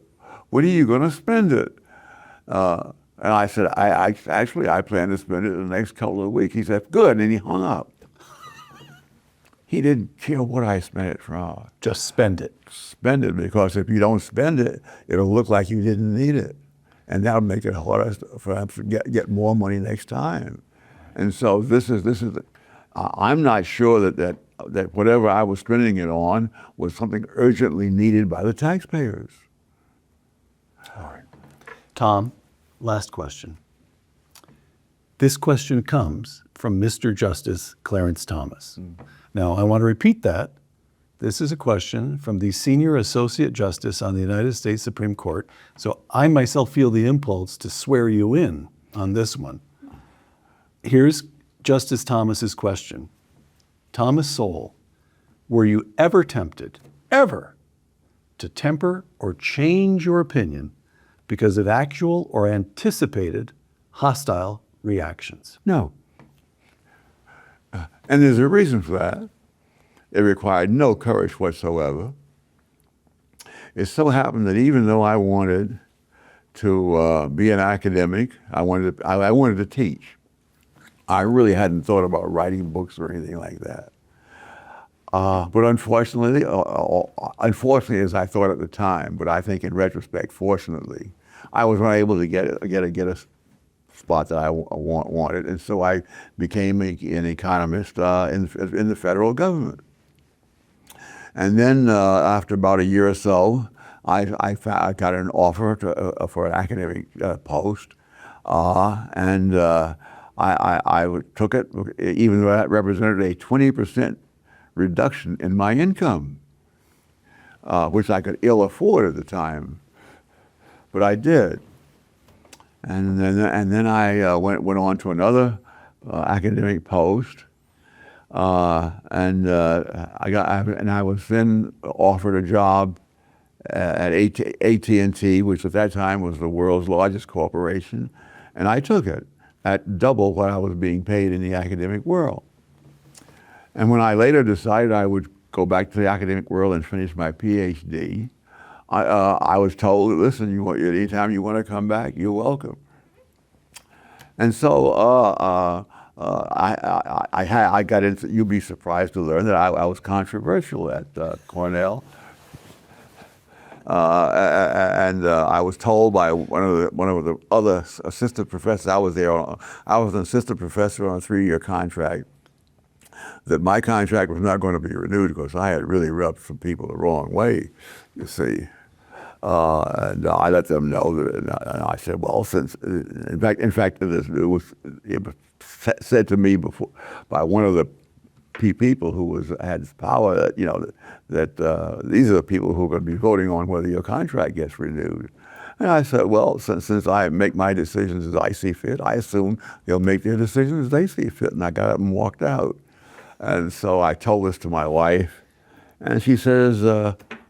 When are you going to spend it?" And I said, I plan to spend it in the next couple of weeks. He said, "Good," and he hung up. He didn't care what I spent it for. Just spend it. Spend it, because if you don't spend it, it'll look like you didn't need it. And that'll make it harder for them to get more money next time. And so I'm not sure that whatever I was spending it on was something urgently needed by the taxpayers. All right. Tom, last question. This question comes from Mr. Justice Clarence Thomas. Now, I want to repeat that. This is a question from the Senior Associate Justice on the United States Supreme Court. So I myself feel the impulse to swear you in on this one. Here's Justice Thomas's question. Thomas Sowell, were you ever tempted, ever, to temper or change your opinion because of actual or anticipated hostile reactions? No. And there's a reason for that. It required no courage whatsoever. It so happened that even though I wanted to be an academic, I wanted to teach. I really hadn't thought about writing books or anything like that. But unfortunately, as I thought at the time, but I think in retrospect, fortunately, I was unable to get a spot that I wanted, and so I became an economist in the federal government. And then after about a year or so, I got an offer for an academic post, and I took it, even though that represented a 20% reduction in my income, which I could ill afford at the time, but I did. And then I went on to another academic post, and I was then offered a job at AT&T, which at that time was the world's largest corporation, and I took it at double what I was being paid in the academic world. And when I later decided I would go back to the academic world and finish my PhD, I was told, listen, anytime you want to come back, you're welcome. And so I got into, you'd be surprised to learn that I was controversial at Cornell. And I was told by one of the other assistant professors, I was an assistant professor on a 3-year contract, that my contract was not going to be renewed because I had really rubbed some people the wrong way, you see. And I let them know that, and I said, well, since, in fact, it was said to me before by one of the people who had power that these are the people who are going to be voting on whether your contract gets renewed. And I said, well, since I make my decisions as I see fit, I assume they'll make their decisions as they see fit. And I got up and walked out. And so I told this to my wife, and she says,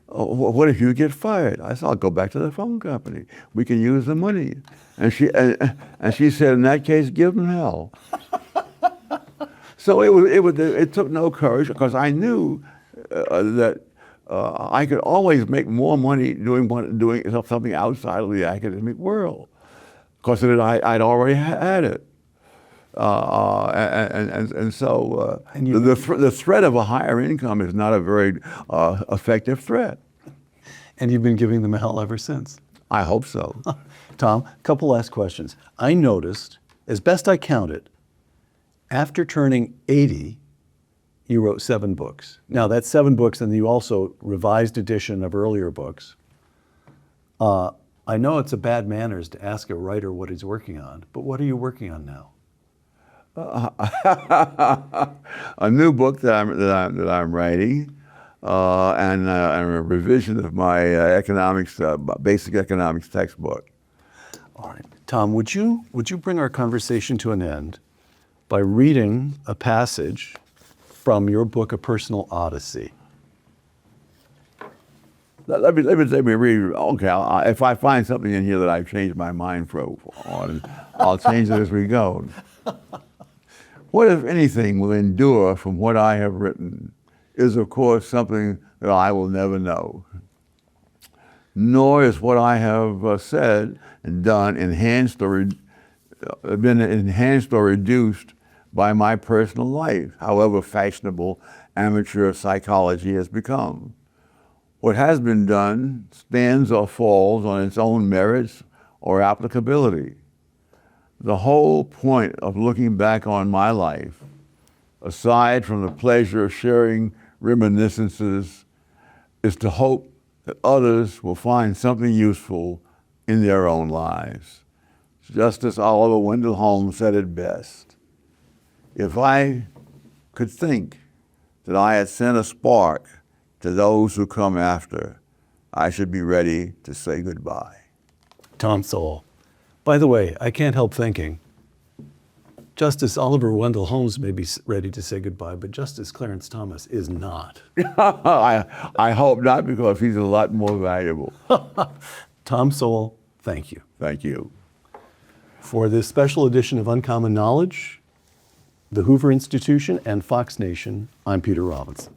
what if you get fired? I said, I'll go back to the phone company. We can use the money. And she said, in that case, give them hell. So it took no courage, because I knew that I could always make more money doing something outside of the academic world, because I'd already had it. So the threat of a higher income is not a very effective threat. And you've been giving them hell ever since. I hope so. Tom, a couple last questions. I noticed, as best I counted, after turning 80, you wrote 7 books. Now that's 7 books, and you also revised edition of earlier books. I know it's a bad manners to ask a writer what he's working on, but what are you working on now? A new book that I'm writing, and a revision of my basic economics textbook. All right. Tom, would you bring our conversation to an end by reading a passage from your book, A Personal Odyssey? Let me read. Okay, if I find something in here that I've changed my mind on, I'll change it as we go. What, if anything, will endure from what I have written is, of course, something that I will never know. Nor is what I have said and done been enhanced or reduced by my personal life, however fashionable amateur psychology has become. What has been done stands or falls on its own merits or applicability. The whole point of looking back on my life, aside from the pleasure of sharing reminiscences, is to hope that others will find something useful in their own lives. Justice Oliver Wendell Holmes said it best. If I could think that I had sent a spark to those who come after, I should be ready to say goodbye. Tom Sowell. By the way, I can't help thinking, Justice Oliver Wendell Holmes may be ready to say goodbye, but Justice Clarence Thomas is not. I hope not, because he's a lot more valuable. Tom Sowell, thank you. Thank you. For this special edition of Uncommon Knowledge, the Hoover Institution and Fox Nation, I'm Peter Robinson.